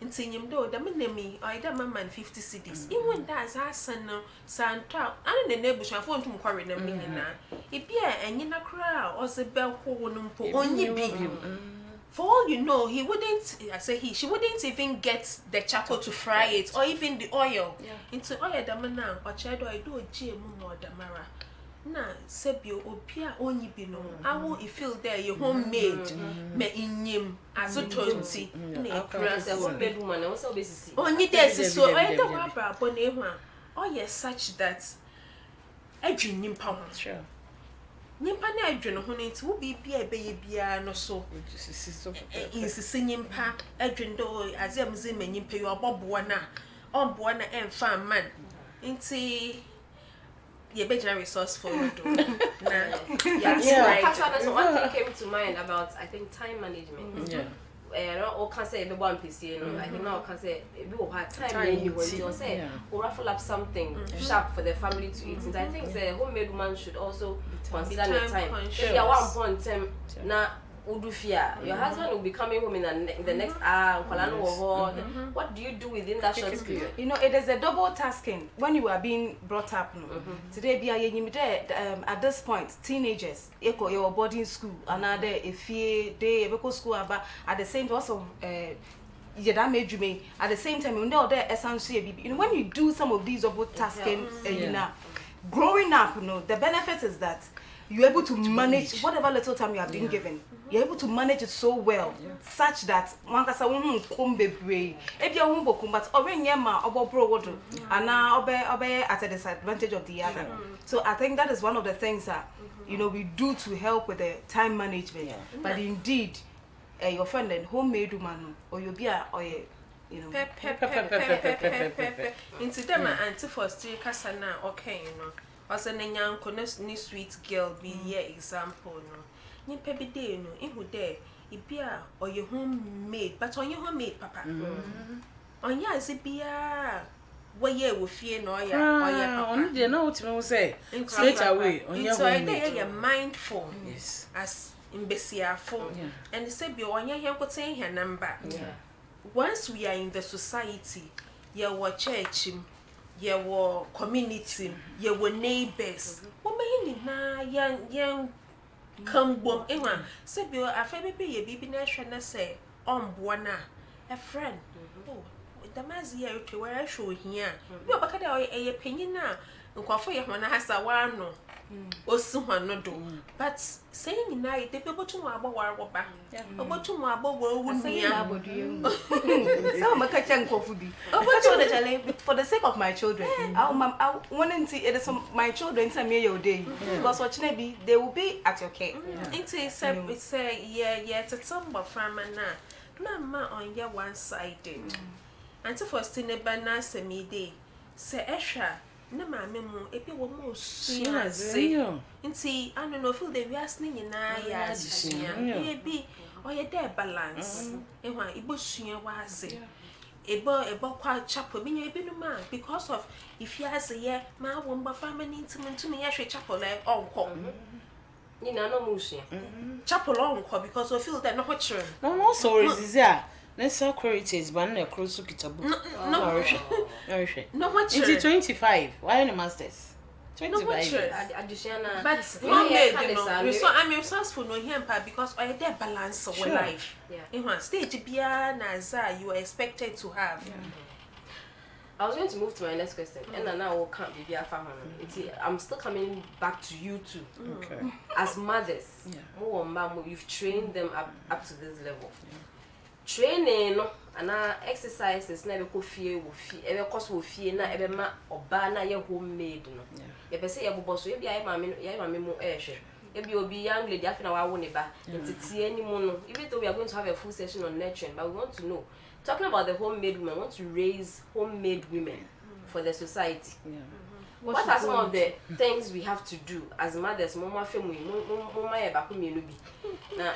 [SPEAKER 10] nti nyim do da menemi o ida mama 50 cedis even that asan no santa ana ne nebushafo ntum kware na nyina ibi a enyina kra o se be ho no mpo onyi bi For all you know, she wouldn't even get the charcoal to fry it or even the oil. Into oil damana or cheddar I do a gym or damara. Na sebio opia onyi bino. I will feel there your homemade me inyim as a 20. Only there's so I don't have a bonema. Oh yes, such that I dream nimpa.
[SPEAKER 1] Sure.
[SPEAKER 10] Nimpa na adwene ho ne nti wo bibia bia no so insisi nimpa adwene do azem ze manyimpa yo oboboa na onboa na emfa man nti ye be general resourceful do na
[SPEAKER 9] so one thing came to mind about I think time management. Or can say every one PC, I think now can say we will have time you will say or raffle up something sharp for the family to eat. And I think the homemade woman should also consider the time. Yeah, 1 point now Udufia. Your husband will be coming home in the next hour. What do you do within that short period?
[SPEAKER 11] You know, it is a double tasking when you are being brought up. Today, at this point, teenagers, your boarding school, another if they go school, but at the same time also. That made you me at the same time. You know that essentially, you know, when you do some of these double tasking, you know, growing up, you know, the benefit is that you're able to manage whatever little time you have been given. You're able to manage it so well, such that one can say, "Kumbe if you're humble, but already yema obo pro wodo, and now obe at a disadvantage of the other." So I think that is one of the things that you know we do to help with the time management. But indeed, your friend and homemade woman, or you'll be a you know.
[SPEAKER 10] Into them, auntie for still kasana okay, you know. As an young ni sweet girl be here example no. Ni pebi day no ihu there ibia or your homemade but on your homemade papa. On ya zibia where ye will fear no ya or ya
[SPEAKER 1] on the know what me say straight away on your homemade.
[SPEAKER 10] You're mindful as in besia for and say be on ya here saying her number. Once we are in the society, your church your community, your neighbors. What may na young come bom ewa. Say be a baby ye bibi na shana say buona a friend. Oh, the mazi here to where I show here. You baka da a penny na nkofo ye hona hasa wano. Osu hano do. But saying na they people to abo warwoba. Obo to abo wo wunia.
[SPEAKER 11] So makacha nkofu bi. For the sake of my children, I want to it is my children tell me your day because fortunately they will be at your care.
[SPEAKER 10] It's a yeah to some from na mama on your one sided. And to first in a banana semi day say Esha na mama mu ebi wo mo sua say nti I don't know feel the we asking na ya ya bi or ye there balance ehwa ibo sua waze ebo kwa chapel bi nya ebi no ma because of if you as ye ma wo mba family to me ya hwe chapel like onko
[SPEAKER 9] ni na no mu sua
[SPEAKER 10] chapel onko because I feel that no children
[SPEAKER 1] no sorry is here. Let's say qualities, but not close to kitabu. No, Into 25. Why any masters? 25.
[SPEAKER 10] But I'm resourceful no here because I there balance of life. In one stage, bia naza you are expected to have.
[SPEAKER 9] I was going to move to my next question, and now I can't be I'm still coming back to you too.
[SPEAKER 1] Okay.
[SPEAKER 9] As mothers, you've trained them up to this level. Training and exercises na be ko fie wo fie e be cost wo fie na e be ma oba na ye homemade no ye be say ye bobo so e bi aye mame mu ehwe e bi obi young lady afina wa wo ne ba ntiti animu no even though we are going to have a full session on nurturing, but we want to know, talking about the homemade women, we want to raise homemade women for the society. What are some of the things we have to do as mothers? Mama family, mama e ba ko mienu bi. Na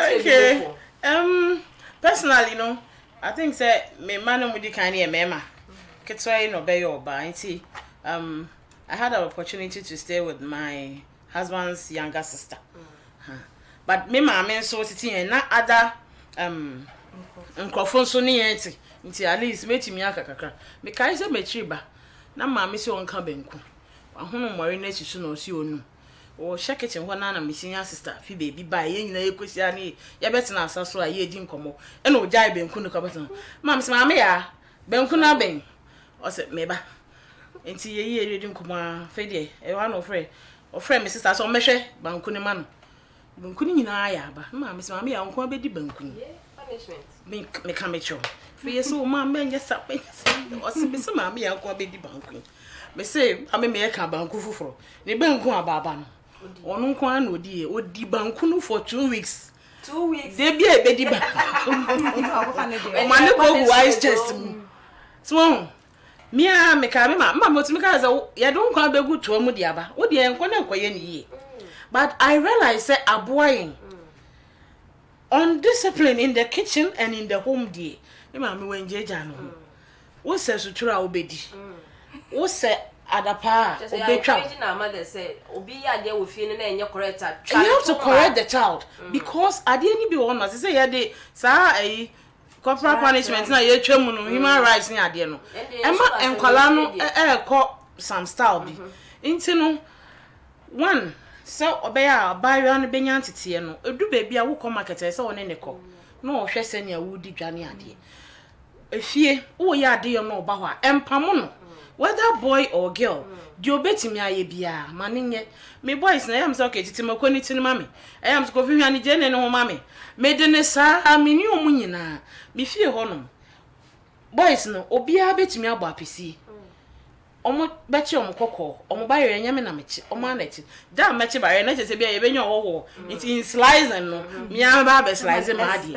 [SPEAKER 1] okay. Personally, you know, I think say me man with the kind of mema. Ketwa no be your ba. I had an opportunity to stay with my husband's younger sister. But me mama so sitting and not other nkrofo so ne yenti. Nti at least metimi akakaka. Me kai se metriba. Na mama se won ka benku. Ahono mori na sisu no si onu. o share kitchen ho na me senior sister fi baby ba ye nyina ye kosia ne ye betina asaso a ye di nkomo e na o jai benku no ka betina mam se maame ya benku na ben o se me ba enti ye di nkomo a fe de e wa no frɛ o frɛ me sister so mehwɛ banku ne ma no benku ni nyina ya ba mam se maame ya nko abedi banku me ka me cho fi ye so mam ben just up o se me se maame ya nko abedi banku me say ame me ka banku fufuro ne banku ababa no onu nko an odi banku no for 2 weeks
[SPEAKER 9] 2 weeks
[SPEAKER 1] dey be e be di ba o ma ne go wise chest mu so me a me ka me ma to me ka za ya don nko abegu to mu di aba wo di enko na enko ye ni ye but I realize say aboying undiscipline in the kitchen and in the home day me ma me wenje ja no wo se sutura obedi wo se adapa obetwa
[SPEAKER 9] na mother say obi ya de wo fie na enye correct
[SPEAKER 1] you have to correct the child because ade ni bi won no say ya de sa corporal punishment na ye twam no human rights ni ade no ema enkwala no ko some style bi inti no one so obeya bayo no benya ntete no edu ba bia wo ko market say won ne ko no hwe se ne awudi dwane ade efie wo ya ade yo no oba ho empamo no whether boy or girl di obetimi aye bia maninye me boys na yam say okay titimakoni tinima me ayam so ko fi hwane je ne ho ma me me de ne sa amini omu nyina me fie ho no boys no obia betimi abo apesi omo bechi omo kokko omo ba yere nyame na mechi omo anachi da mechi ba yere na chese bia ye benya wo it in slice no me am ba be slice ma ade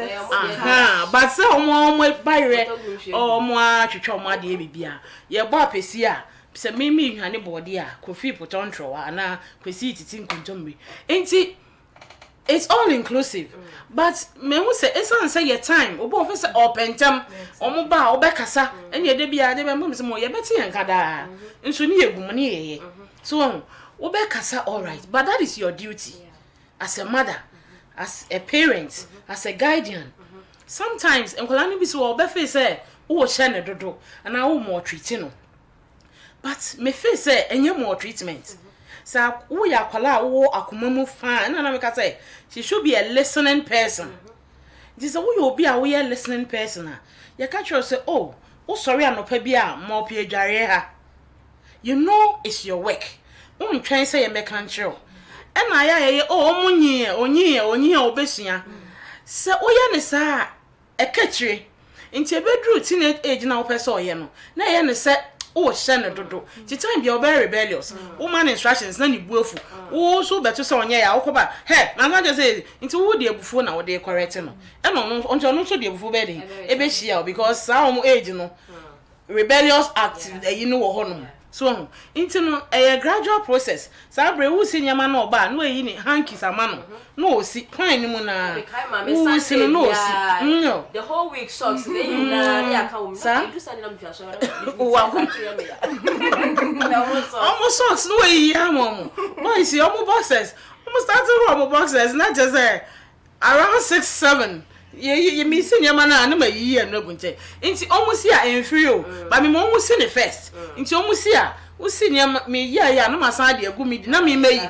[SPEAKER 1] but say omo ba yere omo atwetwa omo ade bibia ye bo apesi a se me hwane body a kofi potontro ana kwesi titi nkontomri enti it's all inclusive but me who say esan say your time obo of say opentem omo ba obekasa ene de bia de be mo se mo ye beti yankada nso ni egum ni ye so obekasa all right but that is your duty as a mother as a parent as a guardian sometimes enkola ni bi so obefe say wo hye ne dodo ana wo mo treat no but me feel say enye more treatment sa wo ya kwala wo akomamu fa na me ka say she should be a listening person this wo you be a we a listening person ya ka tro say oh wo sorry anopa bi a mo pie dware ha you know it's your work won twen say ye make kan tro e na ya ye oh onyi obesua se wo ya ne sa e ka kire nti e bedru teenage age na wo pese oye no na ye ne se oh shene dodo ti time be very rebellious woman instructions na ni buafu wo so beto se onye ya wokoba he na ga say nti wo de ebufu na wo de correct no e no onto no so de ebufu be de e be hia because some age no rebellious act you know wo hono so nti no a gradual process sa bre wo si nyama na oba no eyi ni hanky sama no o si kwan ni mu na wo si no o si
[SPEAKER 9] the whole week socks dey na ya ka wo na do sani na mfia so
[SPEAKER 1] almost socks no eyi ya mo boy si omo boxes almost starting from boxes not just around 6-7 ye mi si nyama na na mayi ya no bunche nti almost ya enfree o ba me mo si ne first nti almost ya wo si nyama me ya na masan de agu mi na me mayi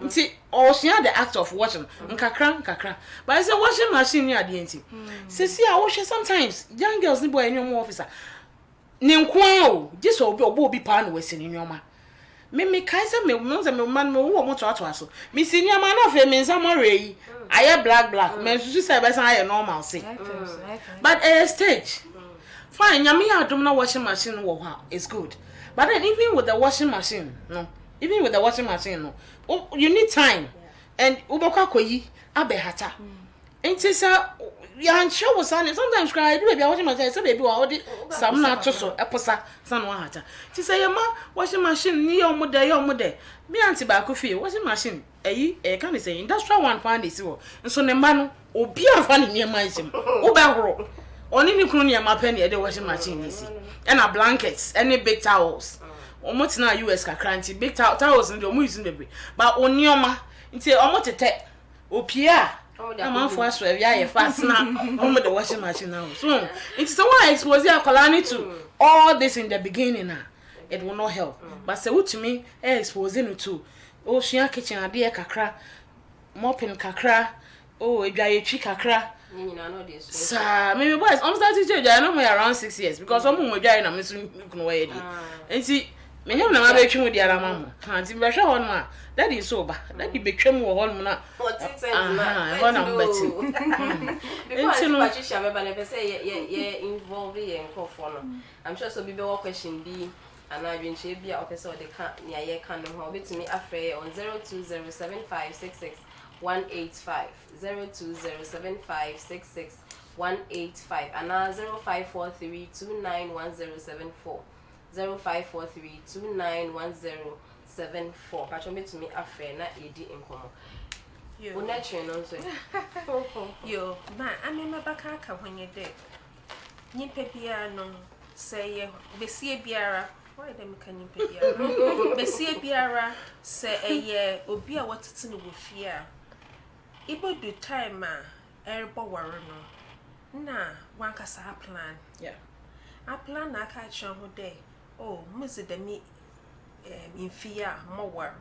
[SPEAKER 1] nti osia the act of washing nkakra but I say washing machine ni ade nti sisi a wo sometimes young girls ni boy any mo officer ni nko o just obi pa na wasi ni nyoma me kai say me man me wo mo to aso me si nyama na fe me nsa mo reyi aye black me susu say be san aye normal say but a stage fine nyama ya dum na washing machine wo ha is good but then even with the washing machine no you need time and uboka koyi abehata enti sa ya show was sometimes cry do baby washing machine say baby wa odi sam na to so eposa san wa hata ti say ma washing machine ni yo mo de me anti ba ko fie washing machine can be say industrial one pound is wo nso ne ma no obi afa ne ne ma nsim wo ba horo oni ni kunu ne ma pe ne de washing machine ni si and a blankets any big towels almost na US kakra nti big towels ndi omo using baby but onioma nti omo tete opia am for us we are fast na omo the washing machine now so it's someone expose your colony to all this in the beginning na it will not help but say what to me exposing to oh she kitchen ade kakra mopping kakra oh edwayetwi kakra sa me boys I'm starting to edwa no more around 6 years because some mo edwa na me so kuno wa yedi enti me nyam na ma be twi mu di ara ma mo anti be hwe ho no a that is so ba that be twem wo ho no na ho na mbati
[SPEAKER 9] enti no Patricia be ba na pese ye involve ye nkofo no I'm sure so be question bi and I been she be a person de can near ye can no ho betumi afre on 0207566185 0207566185 and 0543291074 0543291074 patcho betumi afre na edi nkomo yo na twen no so
[SPEAKER 10] yo ma amema baka aka hwenye de nyipe bia no say besie biara why dem kan nyipe biara besie biara say eye obi a watete no wo fie a ibodu time a erbo ware no na wanka sa plan a plan na aka cha ho de oh muzi de mi infie a mo war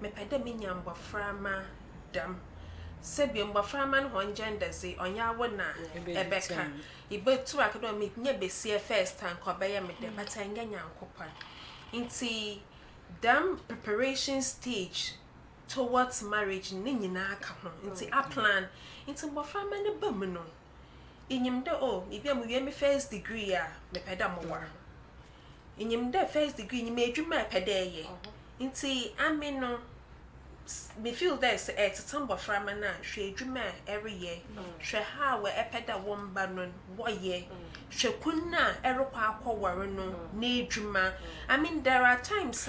[SPEAKER 10] me pede mi nyamba frama dam sebi mbaframa no gender say onya wona ebeka ibetu academic nya besie first time ko be ya me de but anya nyankopa nti dam preparation stage towards marriage ni nyina aka ho nti a plan nti mbaframa ne bam no inyimde oh bibia mu wie me first degree a me peda mo war inyimde first degree ni me adwuma peda ye nti ame no me feel there's a tambo from na hwe adwuma every year hwe ha we epeda womba no woye hwe kunna erekwa akwaware no na adwuma I mean there are times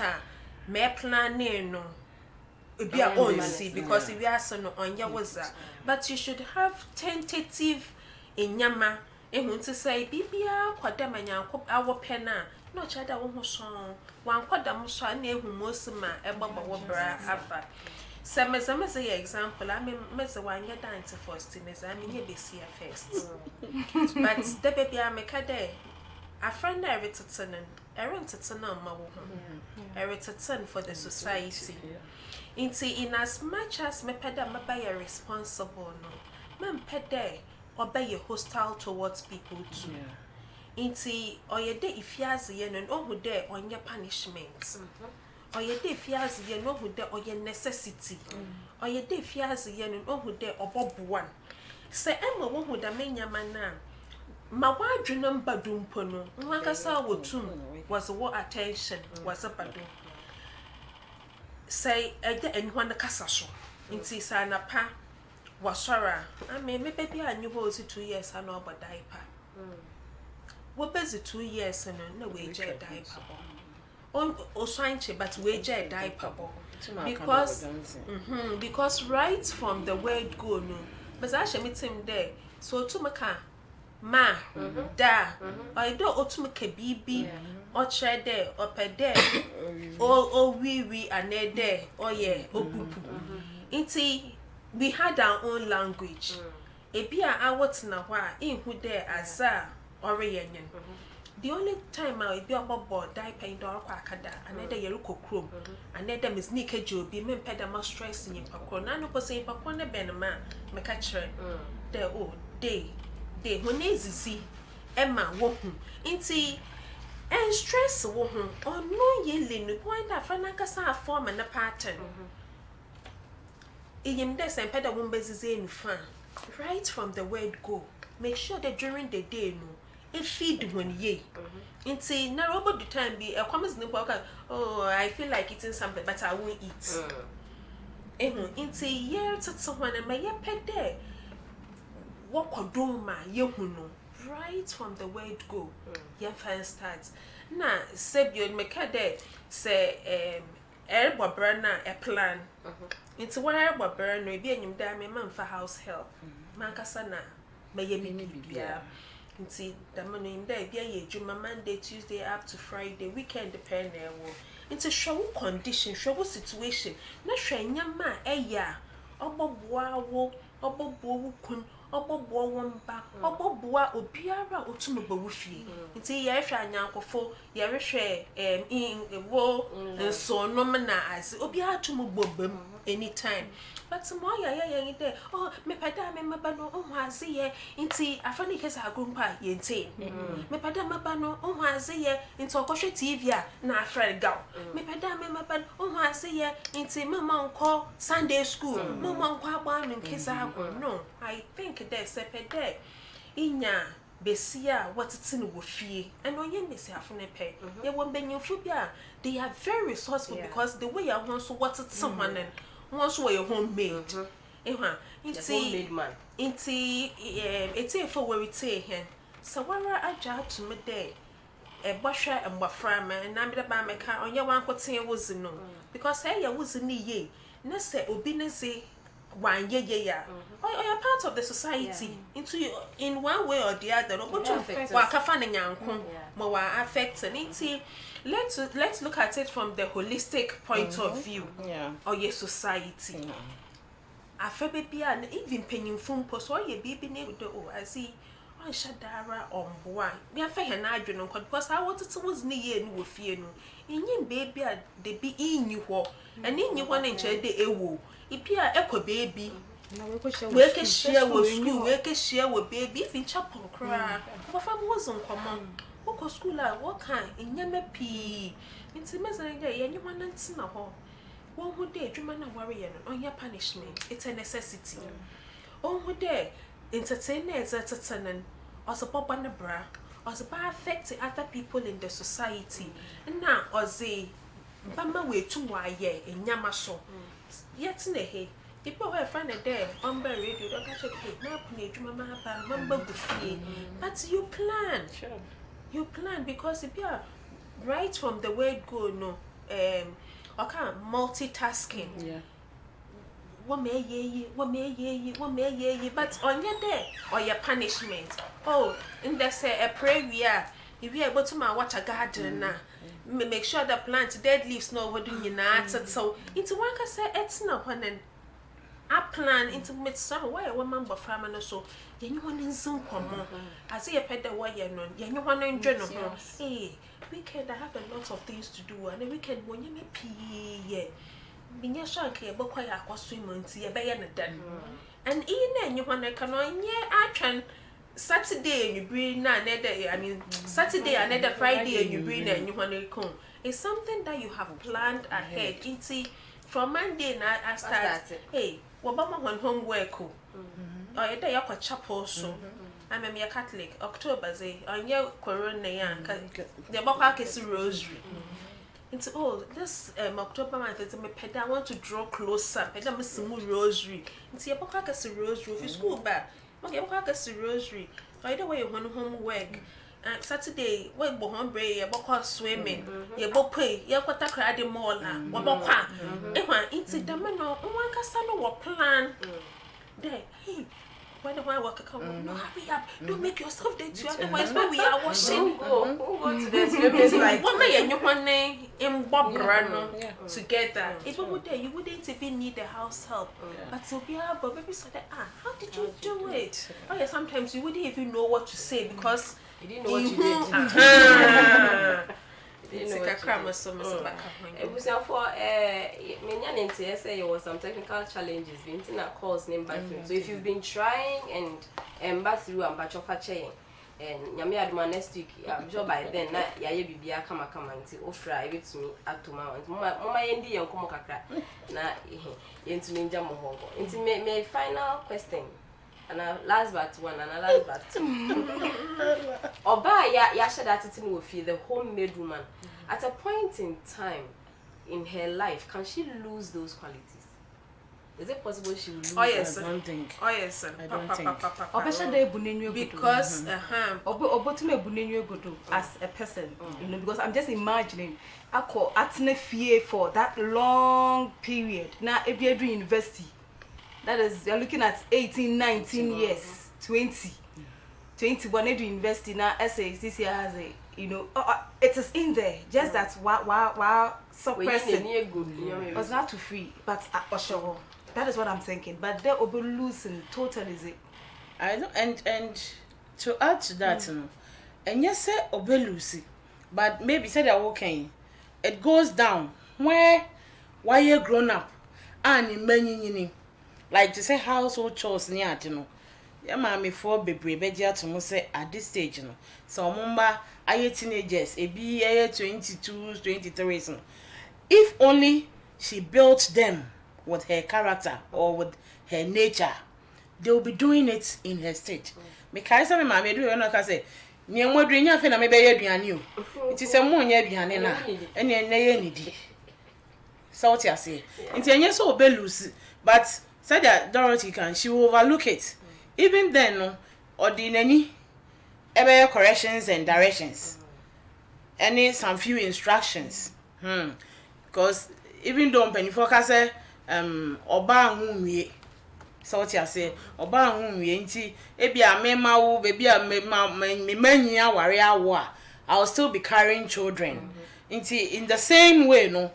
[SPEAKER 10] me plan no ebi a on see because if you are so no onya waza but you should have tentative enyama ehun to say bibia kwada manyanko awo pena no chada wo ho so wan kwada mo so na ehun mosima egbagba wo bra afa Some say example, I mean, Mr. Wanya dance first in his I mean, you be see first. But the baby I make a day. A friend I return and I rent to turn on my woman. I return for the society. In as much as me peda me by a responsible no, man pede or by a hostile towards people too. Inti or your day if you has yen and all who there on your punishment. Or your day fears ye no who there or your necessity. Or your day fears ye no who there or bob one. Say Emma one who da mania mana. Ma wad number doom pono. Wakasa would too was a war attention was a badu. Say and one the casasso. Inti sana pa was sorrow. I mean maybe I knew was 2 years I know about diaper. What busy 2 years and no wage diaper. But wage a diaper because right from the word go no but I shall meet him there so to maka ma da I do otumaka bibi or try there or per there oh we and there oh yeah inti we had our own language e bia awot na hwa in who there aza or reunion. The only time I will be about board diaper in the Akada, another Yeruko chrome, another Miss Nika Joby, men pedama stress in your pakon, none of us say Pakona Benama, Macatcher, there oh, day, when easy, Emma, wohum, inti, and stress wohum, or no yelling, point that Franacasa form and a pattern. In him, there's and pedal wombers in fun, right from the word go, make sure that during the day, no. It feed when ye. Inti na robot the time be a common nipple. Oh, I feel like eating something, but I won't eat. Inti year to someone and my pet there. What could do my yehuno? Right from the word go. Your first starts. Na Sebio Mekade say Erbo Burner a plan. Into what Erbo Burner be in your man for house help. Mankasana may ye be. Nti the money in there be a Juma Monday, Tuesday up to Friday, weekend depend there wo. Into show condition, show situation. Na shwe nyama eya. Obo boa wo, obo bo kun, obobo womba oboboa obiara otumo bawufie nti ye hwe anyankofo ye hwe in wo so no na as obiara tumo bobam anytime but mo ya de oh me pada me maba no o haze ye nti afani kesa agrumpa ye nti me pada maba no o haze ye nti okohwe TV a na afred gaw me pada me maba o haze ye nti mama nko Sunday school mama nko agba no kesa agro no I think there's a pede inya besia watete no wofie and onye besia afune pe ye won benyufo bia they are very resourceful because the way you want so watete someone once we homemade
[SPEAKER 9] homemade man
[SPEAKER 10] inti eti for where we take hen so wara aja to me there e bohwe mbafra me na me ba me ka onye wan koten wozi no because hey ya wozi ni ye na se obi ne se wan ye ya or you're part of the society into in one way or the other no but wa kafa na nyanko ma wa affect inti let's look at it from the holistic point of view or your society afebe bia na even penyimfo mpo so ye bibi na do oh I see on shadara on boa me afa he na adweno nko because I want to was ni ye ni wo fie no enyim baby a de bi inyi ho and inyi ho na nche de ewo ipia ekọ baby na we ke share wo school we ke share wo baby if in chapel kra wo fa mo zo nkomo wo ko school a wo kan enyame pi nti mezan je ye nyi ho na ntina ho one who day dream na worry on your punishment it's a necessity on who day entertain entertaining or support on the bra or affect other people in the society na ozi bama we tu wa ye enyama so yet na he people who find a day on the radio don't catch it na pune dream ma ba mamba gufie but you plan because if you are right from the word go no okay, multitasking. Yeah. What may ye, but on your day or your punishment. Oh, and there's a prayer we are. If you are able to watch a garden now, make sure the plant dead leaves no what do you not so into one can say it's not when I plan into mid summer why one member farmer so you want in Zoom come I see a pet the way you want in general. Hey. Weekend I have a lot of things to do and the weekend when you make yeah binya shanke bo kwa ya kwa swim nti e be ye ne dan and in you want to can on yeah atwan Saturday you bring na another I mean Saturday another Friday you bring and you want to come it's something that you have planned ahead inti from Monday na I start hey what about my homework or you day yakwa chapel so I'm a Catholic. October say on your corona yan the baka kesi rosary. Into this October month is me peda I want to draw closer. Peda me simu rosary. Into your baka kesi rosary. If you school back, okay baka kesi rosary. Either way you want homework. Saturday we bo hombre ye baka swimming. Ye bo pay. Ye kwata krade mall na. Wo baka. Ehwan into the man no one kasa no wo plan. There. Hey. Why do I work account? No, hurry up. Don't make yourself dirty. Otherwise, when we are washing, go to the swimming side. What may you want in Bob Brano together? If you were there, you wouldn't even need the house help. But so we have a baby so that how did you do it? Oh yeah, sometimes you wouldn't even know what to say because
[SPEAKER 9] you didn't know what you did.
[SPEAKER 10] It's like a crime or something.
[SPEAKER 9] It was for say there was some technical challenges being a course named bathroom. So if you've been trying and bathroom and batch of chain and Yami Adma next week, I'm sure by then that Yaya Bibia come and offer it to me at to my Mama Indi and Komokaka na into Ninja Mohongo. Into my final question. And last but one and last but two. Oba ya share that thing with you, the homemade woman. At a point in time in her life, can she lose those qualities? Is it possible she will lose?
[SPEAKER 10] Oh yes,
[SPEAKER 1] I don't think.
[SPEAKER 10] Oh yes,
[SPEAKER 1] I don't think.
[SPEAKER 10] Because
[SPEAKER 11] as a person, you know, because I'm just imagining I call atne fear for that long period. Now if you're doing university. That is, you're looking at 18, 19 years, 20. 21 to university now, essays this year has a, you know, it is in there. Just that wow, suppressing. Was not too free, but that is what I'm thinking. But they will be losing totally.
[SPEAKER 1] I don't, and to add to that, and yes, say obelusi, but maybe say they're okay. It goes down where you're grown up and in many like to say household chores near you know. Yeah, mommy for baby to say at this stage, you know. So remember, I teenagers, a be 22, 23. So if only she built them with her character or with her nature, they will be doing it in her stage. Because some mammy do not say, near more drink, I feel maybe you. It is a moon, and needy. So what I say, it's a yes or belus, but said that Dorothy she will overlook it. Even then, or the any ever corrections and directions, any some few instructions. Because even though penny focus oba nwunye, so what I say, oba nwunye nti ebi a mema wo baby a me manya warrior war, I'll still be carrying children. In the same way, no,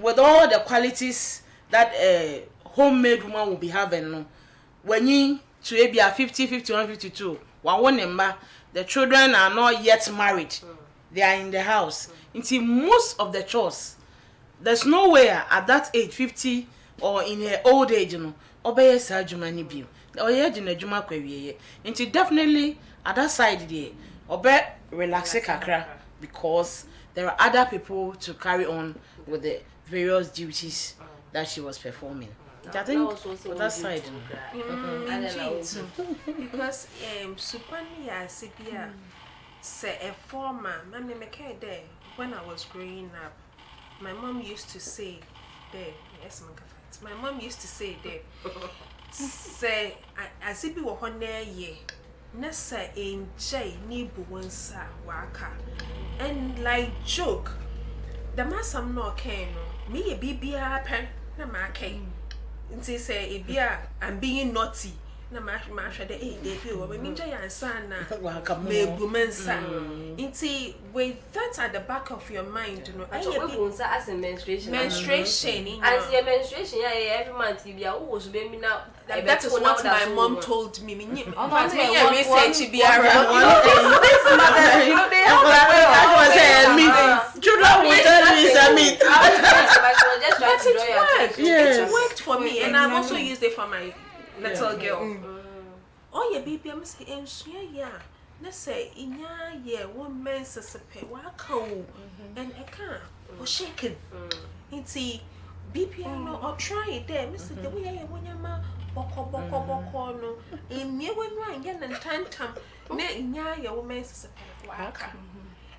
[SPEAKER 1] with all the qualities that a homemade woman will be having, no, when you to be a 50, 51, 52, one number, the children are not yet married. They are in the house. Until most of the chores, there's nowhere at that age, 50 or in her old age, you know, obey Sajumani bill. Or yet in a Juma query. Until definitely at that side, there, obey relax kakra because there are other people to carry on with the various duties that she was performing. I think for that side.
[SPEAKER 10] Because Supania Sibia say a former Mammy McKay there when I was growing up. My mom used to say there, yes, my mom used to say there, say as if you were on there, ye, Nessa in Jay, Nibu Winsa, Waka, and like joke, the mass I'm not can, me a BBR pen, na ma came. Nti say ebia I'm being naughty na ma hwede dey feel we minja ya san na me bumensa nti with that at the back of your mind you know
[SPEAKER 9] I as a menstruation
[SPEAKER 10] as
[SPEAKER 9] your menstruation every month you be who should be me now
[SPEAKER 10] that is what my mom told me research be it worked for me and I've also used it for my little girl. Oh yeah, baby, I'm saying yeah. Let's say inya yeah, one man says and I can't or shaking. Inti BPI no or try it there, Mr. The way I want your ma boko no in me when I get and tantam ne inya ya woman says waka.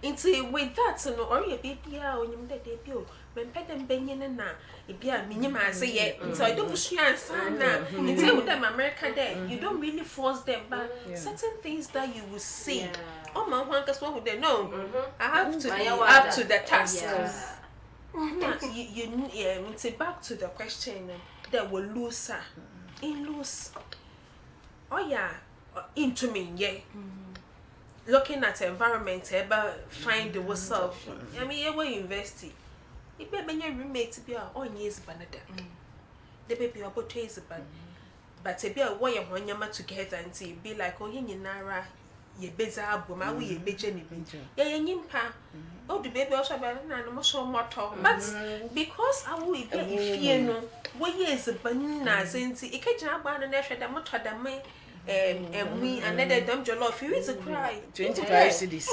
[SPEAKER 10] Inti with that no or your baby on your debut. When Pedam Benyan na, it be a minimum say yet, so I don't wish you answer now. Until with them America there, you don't really force them, but certain things that you will see. Oh, my one because what would they know? I have to be up to the task. You say back to the question that will lose her. In lose. Oh yeah, into me, yeah. Looking at the environment, about find the whistle. I mean, yeah, we invest. If you have your roommate be on years banada, the baby or portrays ban, but to be a way of one yama together and see be like oh yin nara ye bizarre boma we ye bejenny ya yimpa oh the baby also by no so mortal but because I will be if you know what years banana since it can't ban and that the motor than me and we and then them jollof you is a cry
[SPEAKER 1] 25 cities.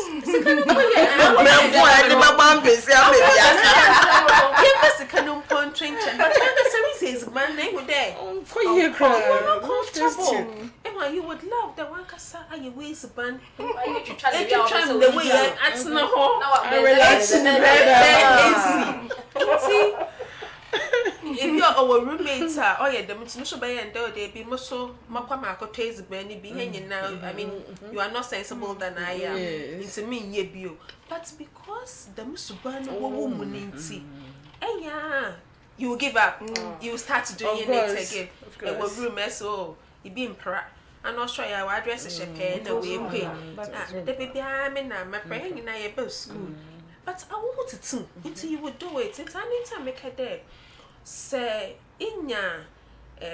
[SPEAKER 10] You would love the one cassa and your ways bun. You try the way at no if you're our roommates are oh yeah, the mutual bay and though they be muscle Makwamako taste Benny be hanging now. I mean, you are not sensible than I am. It's a mean ye bio. But because the musuban woman in tea, yeah, you give up, you start doing it again. It was rumors, so you be in pra. I'm not sure I will address a champagne the way pay. The baby I'm in my praying in a both school. But I want it to until you would do it. It's any time make a day. Say, in ya,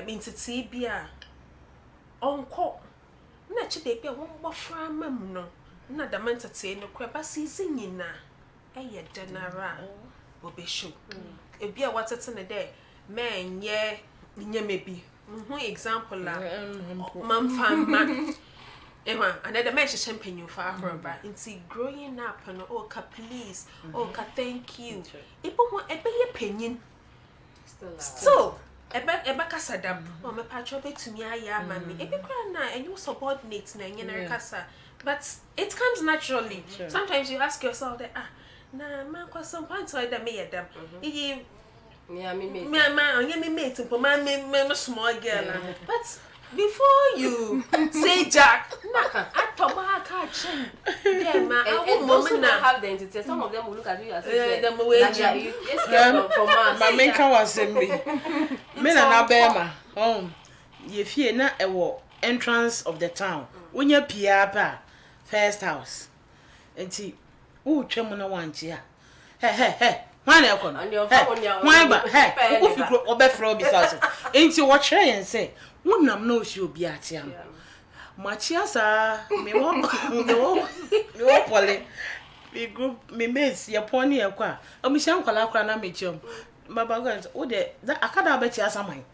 [SPEAKER 10] mean to see beer. Uncle, na chi de bia won bofra mam no na da mentete no kwa ba season nyina eye denara obesho ebia watete ne de menye mebi example la mamfama and then the man she champagne for Afroba into growing up and oh ka please ka thank you ipo ebe ye penyin still ebe kasa dam o me patro betumi aya mami ebe kra na and you subordinate na nyina kasa but it comes naturally. Sometimes you ask yourself that na man kwa some point so that me yedam me mate me small girl but before you say Jack,
[SPEAKER 9] those who don't have the entity, some of them will look at you as if you escaped from us.
[SPEAKER 1] My main car was in me. Men and Alabama, home. Ye fear na a entrance of the town. When you piapa first house. And see, oh, Chemona one cheer. Hey. Why not? Why but hey, who you grow or before besides? Ain't you watch her and say, one no she'll be at him. Machiasa, me walk, Polly. Me group, me mates, your pony a qua. Oh, Miss Uncle Acrana meet you. My baggage, oh, that I can't bet you some mine.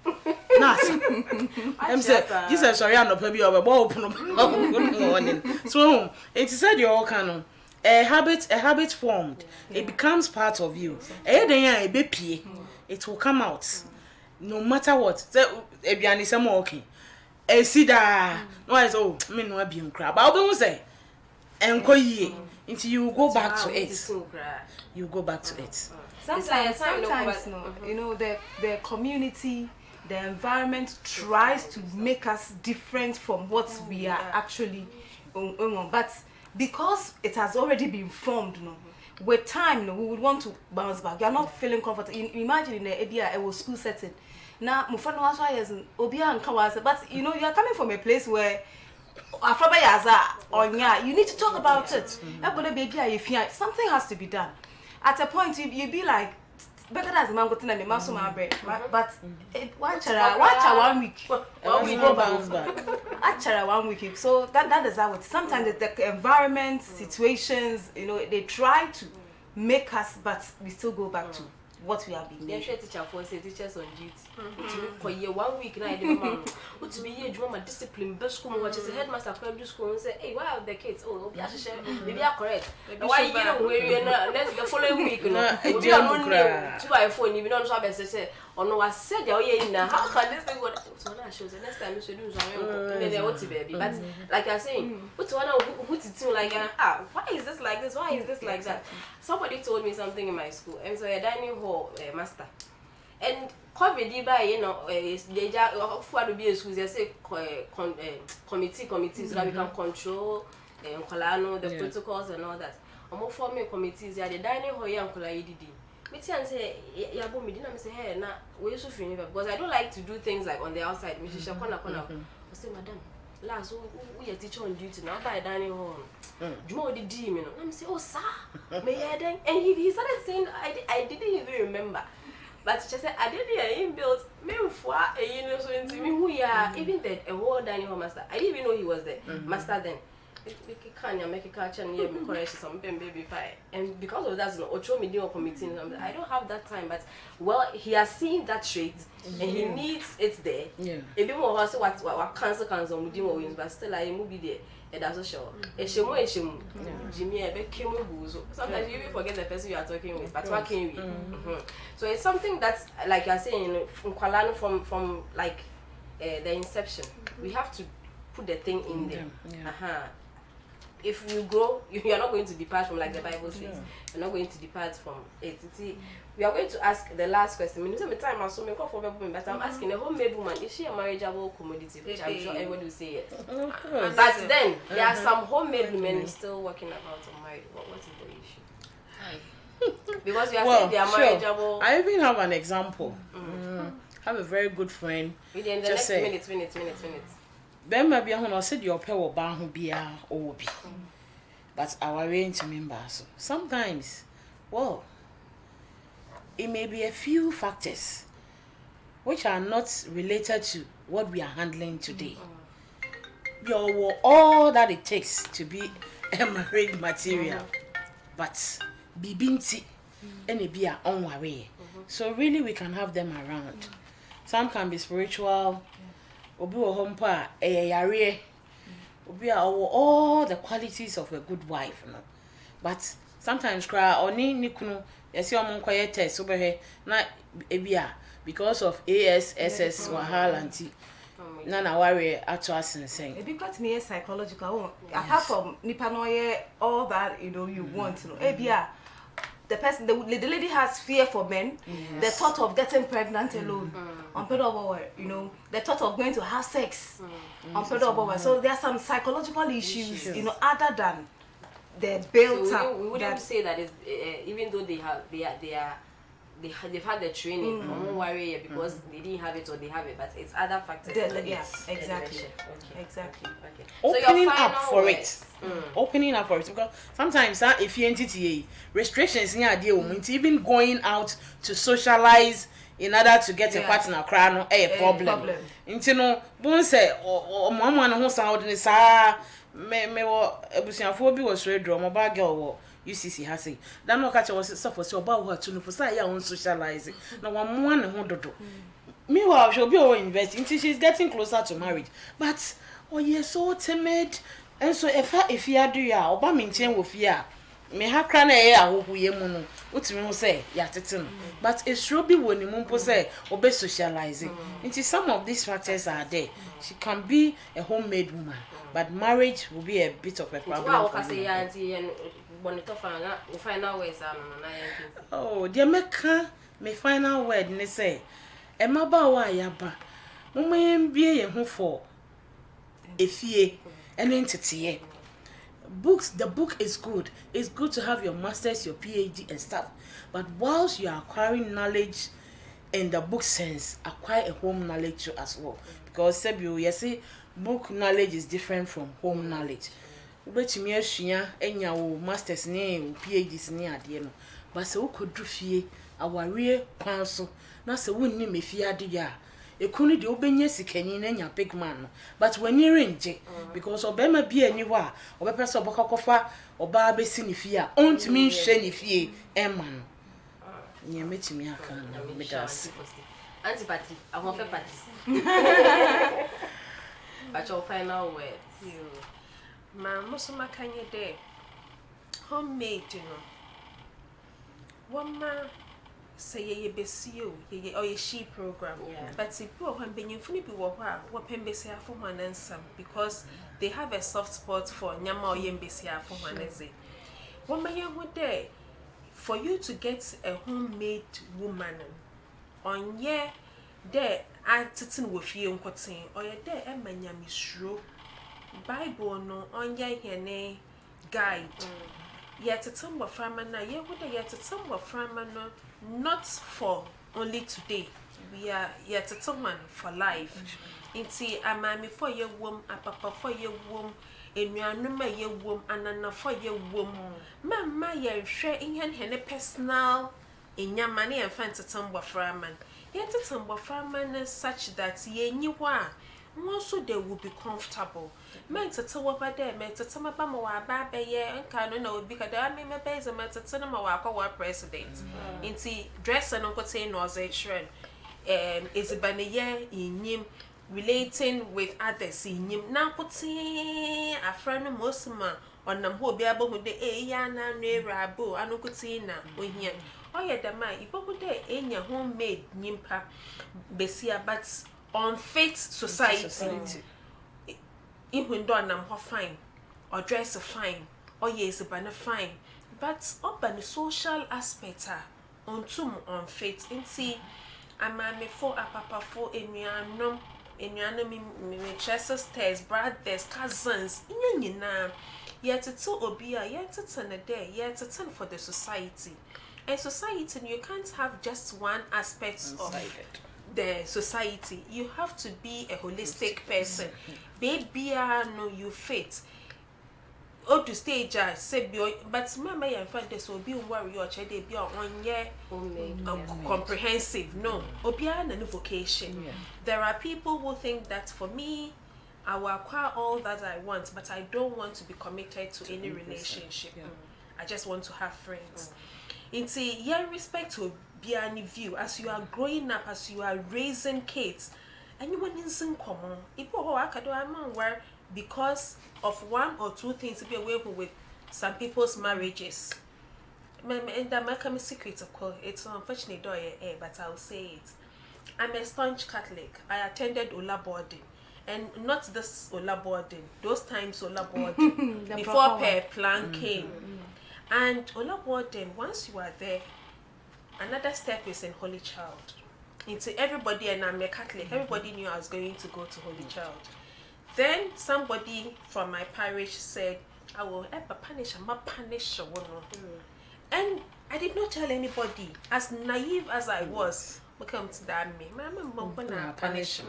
[SPEAKER 1] I'm saying, Jesus, sorry, I'm not maybe over ball morning. So, it said you're all canon. A habit formed. It becomes part of you. It will come out. No matter what. So, if you are okay. See that. No, I say, me no be on crab. I don't say. And until you go back to it. You go back to it.
[SPEAKER 11] Sometimes no, you know, the community, the environment tries to make us different from what we are actually but because it has already been formed, no, with time, no, we would want to bounce back. You are not feeling comfortable. Imagine in the area, it was school setting. Now, Mufano was Obia and Kawasa, but you know, you are coming from a place where Afroba Yaza or Nya, you need to talk about it. If something has to be done. At a point, you be like, better as a man gotten and the mouse on my bread, but watch 1 week. We go bounce back. Actually, 1 week. So that is how it. Sometimes the environment, situations, you know, they try to make us, but we still go back to what we have been doing.
[SPEAKER 9] Teacher for say teachers on duty. For year 1 week now, the mom. What to be here, drama discipline, best school, watch the headmaster come to school and say, hey, why are the kids? Oh, maybe are correct. Why you know where you're not? Next the following week, you know, we are only 2 iPhone, you don't have a say. Oh no, I said, oh yeah, now how can this thing go? So now shows the next time you should do something. Baby, but like I'm saying, what's one who to like why is this like this? Why is this like that? Somebody told me something in my school, and so a dining hall master, and COVID by you know they just for to be a school they say committee so that we can control the protocols and all that. I'm more forming committees. Yeah, the dining hall here and EDD. Me say yeah, but me didn't say hey na we so finish because I don't like to do things like on the outside. Me she corner. I say madam, last we are teacher on duty now by dining hall. You know the D me no. I'm say oh sir, me hear then and he started saying I didn't even remember. But she said I didn't build me for you know so into me who ya even the a whole dining hall master. I didn't even know he was the master then. Make a catch and me correct something baby fire. And because of that, Ocho media committee, I don't have that time. But well, he has seen that trait and he needs it there. Yeah. A bit more also what cancer on wins, but still I will be there. And that's a show. A shimo, Jimmy, a bit came with sometimes you even forget the person you are talking with, but what can we? So it's something that's like you're saying from Kualano from like the inception. We have to put the thing in there. If you grow, you are not going to depart from like the Bible says. You're not going to depart from it. We are going to ask the last question. Time but I'm asking a homemade woman, is she a marriageable commodity? Which I'm sure everybody will say yes. But then there are some homemade women still working about unmarried. What is the issue? Because we are saying they are marriageable.
[SPEAKER 1] I even have an example. I have a very good friend.
[SPEAKER 9] Within the next minutes.
[SPEAKER 1] Ben maybe I want to say your pair will ban who be or be. But our range members sometimes, well, it may be a few factors which are not related to what we are handling today. all that it takes to be a marriage material, but bibinti and be our own way. So really we can have them around. Some can be spiritual, obi wo hompa yare, obi all the qualities of a good wife, no. But sometimes cry oni nikunu yesi omon kwaye test obehe na ebia because of ASSS wahala anti na worry ato asensen.
[SPEAKER 11] It got me psychological. Apart from nipa no all that you want to know. Ebia the person, the lady has fear for men. Yes. The thought of getting pregnant alone, the thought of going to have sex, So there are some psychological issues, other than the built
[SPEAKER 9] so
[SPEAKER 11] up.
[SPEAKER 9] We wouldn't say that it's, even though they've had the training, don't worry because they didn't have it or they have it, but it's other factors.
[SPEAKER 11] Yes, exactly.
[SPEAKER 9] Okay.
[SPEAKER 11] Exactly.
[SPEAKER 9] Okay.
[SPEAKER 1] Opening up for it. Opening up for it, because sometimes if you entity restrictions in your idea, even going out to socialize in order to get a partner crown a problem. Into no bon say or mama no sound in sa me ebusiafo bi was ready or mobile girl UCC has say that no catch was suffer so about what to for say ya on socialize na one mo na ho dodo meanwhile she'll be all investing until she's getting closer to marriage, but you're so timid. And so if you do ya oba minchen wo fia me ha kra na e ahohuye mu no utimi ho say ya tete, but it should be woni mu mpo say obe socializing. Until some of these factors are there, she can be a homemade woman, but marriage will be a bit of a problem for her. Oh, dear meka me final word ne say emaba wa yaba mama mbie ye ho for efie eno entity. The book is good. It's good to have your masters, your PhD and stuff, but whilst you are acquiring knowledge in the book sense, acquire a home knowledge too as well, because you see book knowledge is different from home knowledge. But me asua enya wo masters ne PhDs ne ade no, but se wo kodru fie aware kwan so na se wonni me fie ade ya ekunu de obenya sikani na nya big man no, but when you range because obema bi ani ho a obepese obokokofa oba besi ne fie a ontimi nhwe ne fie emma no nya metimi aka na medas
[SPEAKER 9] antipathy ahonfe party but your final words.
[SPEAKER 10] Ma musuma kanye de homemade wama say ye besio ye or ye she program, but if you when benyimfuni bi wo ha wo pembesi afo hwanansam because they have a soft spot for nyama or yembesi afo hwanaze. Wama ye ho de for you to get a homemade woman on ye de atitin wo fie nkoten or ye de emanyamisro Bible no onye hene guide. Yet to tumble from na ye would yet to tumble from no not for only today. We are yet to someone for life. Inti amami for your womb, a papa for your womb, and you are no your womb, and another for your womb. Mamma, ye share in hene personal in your money and fancy tumble from man. Yet to tumble from man such that ye knew why. Also they will be comfortable. Men to tell what there, men to tell my bama wa baby ye and can no because I mean my base and to tell my wa president. Inti dress and uncle say no as a trend. Is a banner in him relating with others in him. Now putting a friend of Mosma on them who be able to the yana ne rabo and uncle Tina when here. Oh yeah, the man, you put there in your homemade nimpa besia but unfit society. Even though I'm fine, or dress fine, or yes, a banner fine, but up on the social aspect, on too unfit. And see, a man before a papa for a mianum, me sisters, brothers, cousins, yet to two obia, yet to turn a day, yet to turn for the society. And society, you can't have just one aspect of the society. You have to be a holistic person. Baby, no, you fit. Or to stage, I say, but remember, your friend, this will be worry or check be on 1 year comprehensive. No, Obian and vocation. There are people who think that for me, I will acquire all that I want, but I don't want to be committed to any relationship. I just want to have friends. Into your respect to be any view as you are growing up, as you are raising kids, and you want in common. If where because of one or two things to be away with some people's marriages. And that make a secret of course. It's unfortunate, but I'll say it. I'm a staunch Catholic. I attended Ola boarding. And not this Ola boarding, those times Ola boarding, before per plan came. And Ola boarding, once you are there, another step is in Holy Child. Into everybody, and I'm a Catholic, everybody knew I was going to go to Holy Child. Then somebody from my parish said, I will ever punish, I'm not punish a woman. And I did not tell anybody, as naive as I was, come to that me. Mama, punish.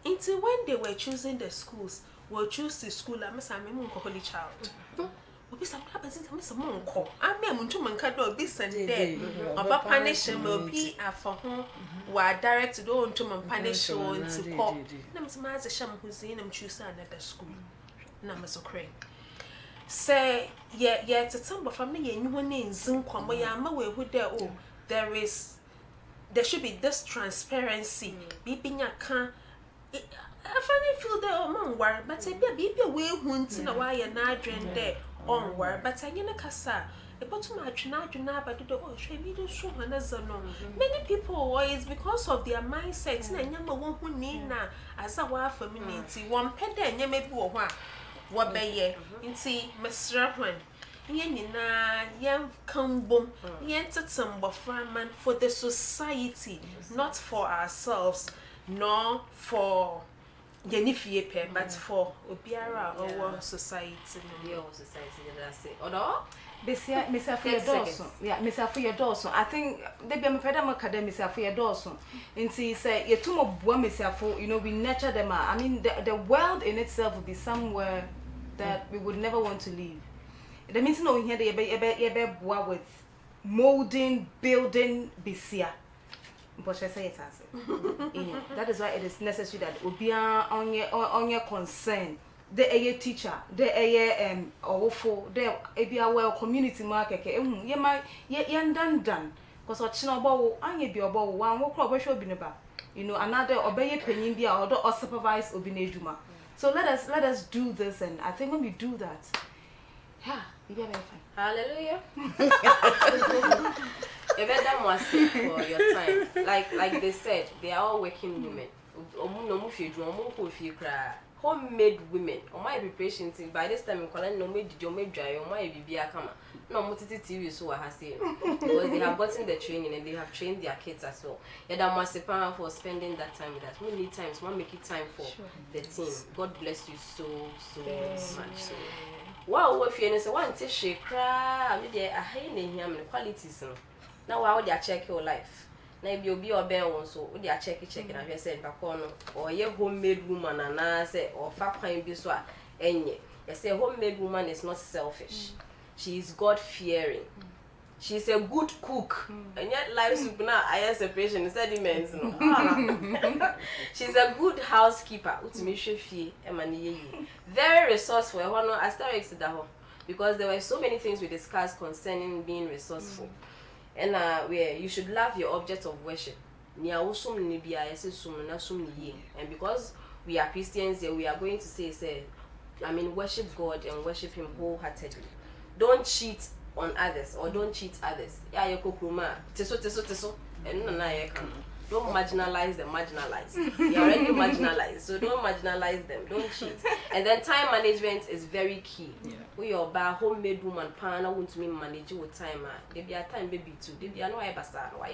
[SPEAKER 10] Until when they were choosing the schools, we'll choose the school, I'm a Holy Child. Obi some happens to Miss Monko. I mean, to Mancado, be sent there. About punish him will be a for whom were directed on to punish or into court. Nams Master Sham who's in them choose another school. Namas O'Crane. Say, yet at some of me and you names in Kwamaya, away with their own. There should be this transparency. Beeping a can. I finally feel there among war, but I be away once in a while and I drain there. Onward, but I get a casa. About too much now, but the do show another no. Many people always because of their mindsets, and number one who need now as a wife femininity, one pet and you may be what by ye, in see, Mr. When Yenina, young come boom, yented some bufferman for the society, not for ourselves, nor for. Yenifie but for Obiara or society.
[SPEAKER 9] That's it. Or
[SPEAKER 11] Miss Afia Dawson. Yeah, Miss Afia Dawson. I think they be a Federal Academy, Miss Afia Dawson. And she say, you two more Miss Afo, you know, we nurture them. I mean, the world in itself would be somewhere that we would never want to leave. The means no here they be with molding, building, Bisia. But I say it as that is why it is necessary that Obia on your concern. The teacher, the awful, the well community market. Ye might ye done. Because what Chinobo, I be about one more crop show be about. You know, another obey penny be or supervise Obinejuma. So let us do this, and I think when we do that, yeah, we get fine.
[SPEAKER 9] Hallelujah. For your time. Like they said, they are all working women. Homemade women. Or my be patient by this time in Colin no made you made dry or my be a camera. No multi TV so I have seen because they have gotten the training and they have trained their kids as well. Yeah, that must for spending that time with us. Many times one make it time for the team. God bless you so much. Wow, if you say one tissue cry, I hate him qualities. Now why would you check your life? Now if you be or bear one so would you check it and I said back on or your homemade woman and I say or fat pine biswa and you say homemade woman is not selfish. She is God fearing. She's a good cook. And yet life is now I separation instead of men's no. She's a good housekeeper. Very resourceful. I started to that because there were so many things we discussed concerning being resourceful. And you should love your object of worship. And because we are Christians, we are going to say, worship God and worship Him wholeheartedly. Don't cheat on others or don't cheat others. Don't marginalize the marginalized. You're already marginalized, so don't marginalize them. Don't cheat. And then time management is very key. We are by homemade woman, partner want to manage your time. They be a time baby too. They be a no ebasa. Why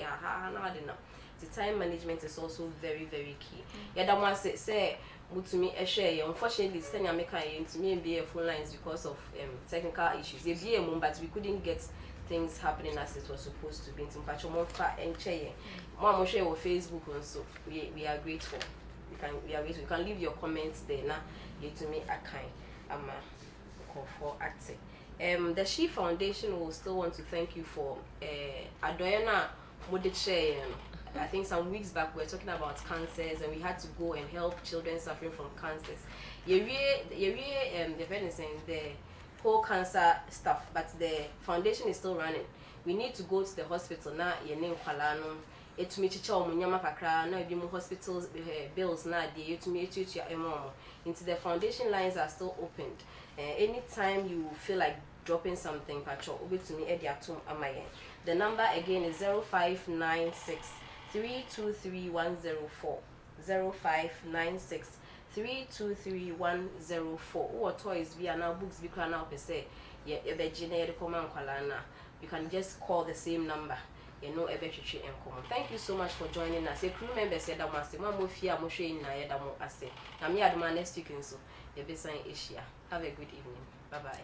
[SPEAKER 9] the time management is also very, very key. Yeah, that one say to me a share. Unfortunately, send your maker to me and be a phone lines because of technical issues. They be a mom, but we couldn't get things happening as it was supposed to be. In patch more far and chair. Mom share on Facebook and so we are grateful. We are grateful. You can leave your comments there now. You to me a kind call for acting. The She Foundation will still want to thank you for Adoyana Modiche I think some weeks back we were talking about cancers, and we had to go and help children suffering from cancers. The whole cancer stuff, but the foundation is still running. We need to go to the hospital now. Your name Kwalano. It's me chicha omunyama kakra. Now be more hospitals bills now. You to me to your into the foundation lines are still opened. Anytime you feel like dropping something, patrol over to me at CHATROOM amaye. The number again is 0596 323104. 0596 323104. What toys we are now books we can now say you can just call the same number. You know ebechichi and common. Thank you so much for joining us. A crew member said that must mama fear moshe in Nayadamo Ase. I'm here at next week so the best Asia. Have a good evening. Bye bye.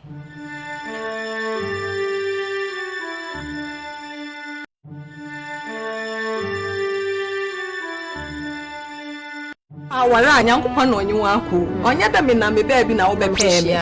[SPEAKER 3] Awara nyankopon no nyi wa ko. Onya da me na me ba bi na wo be pay me.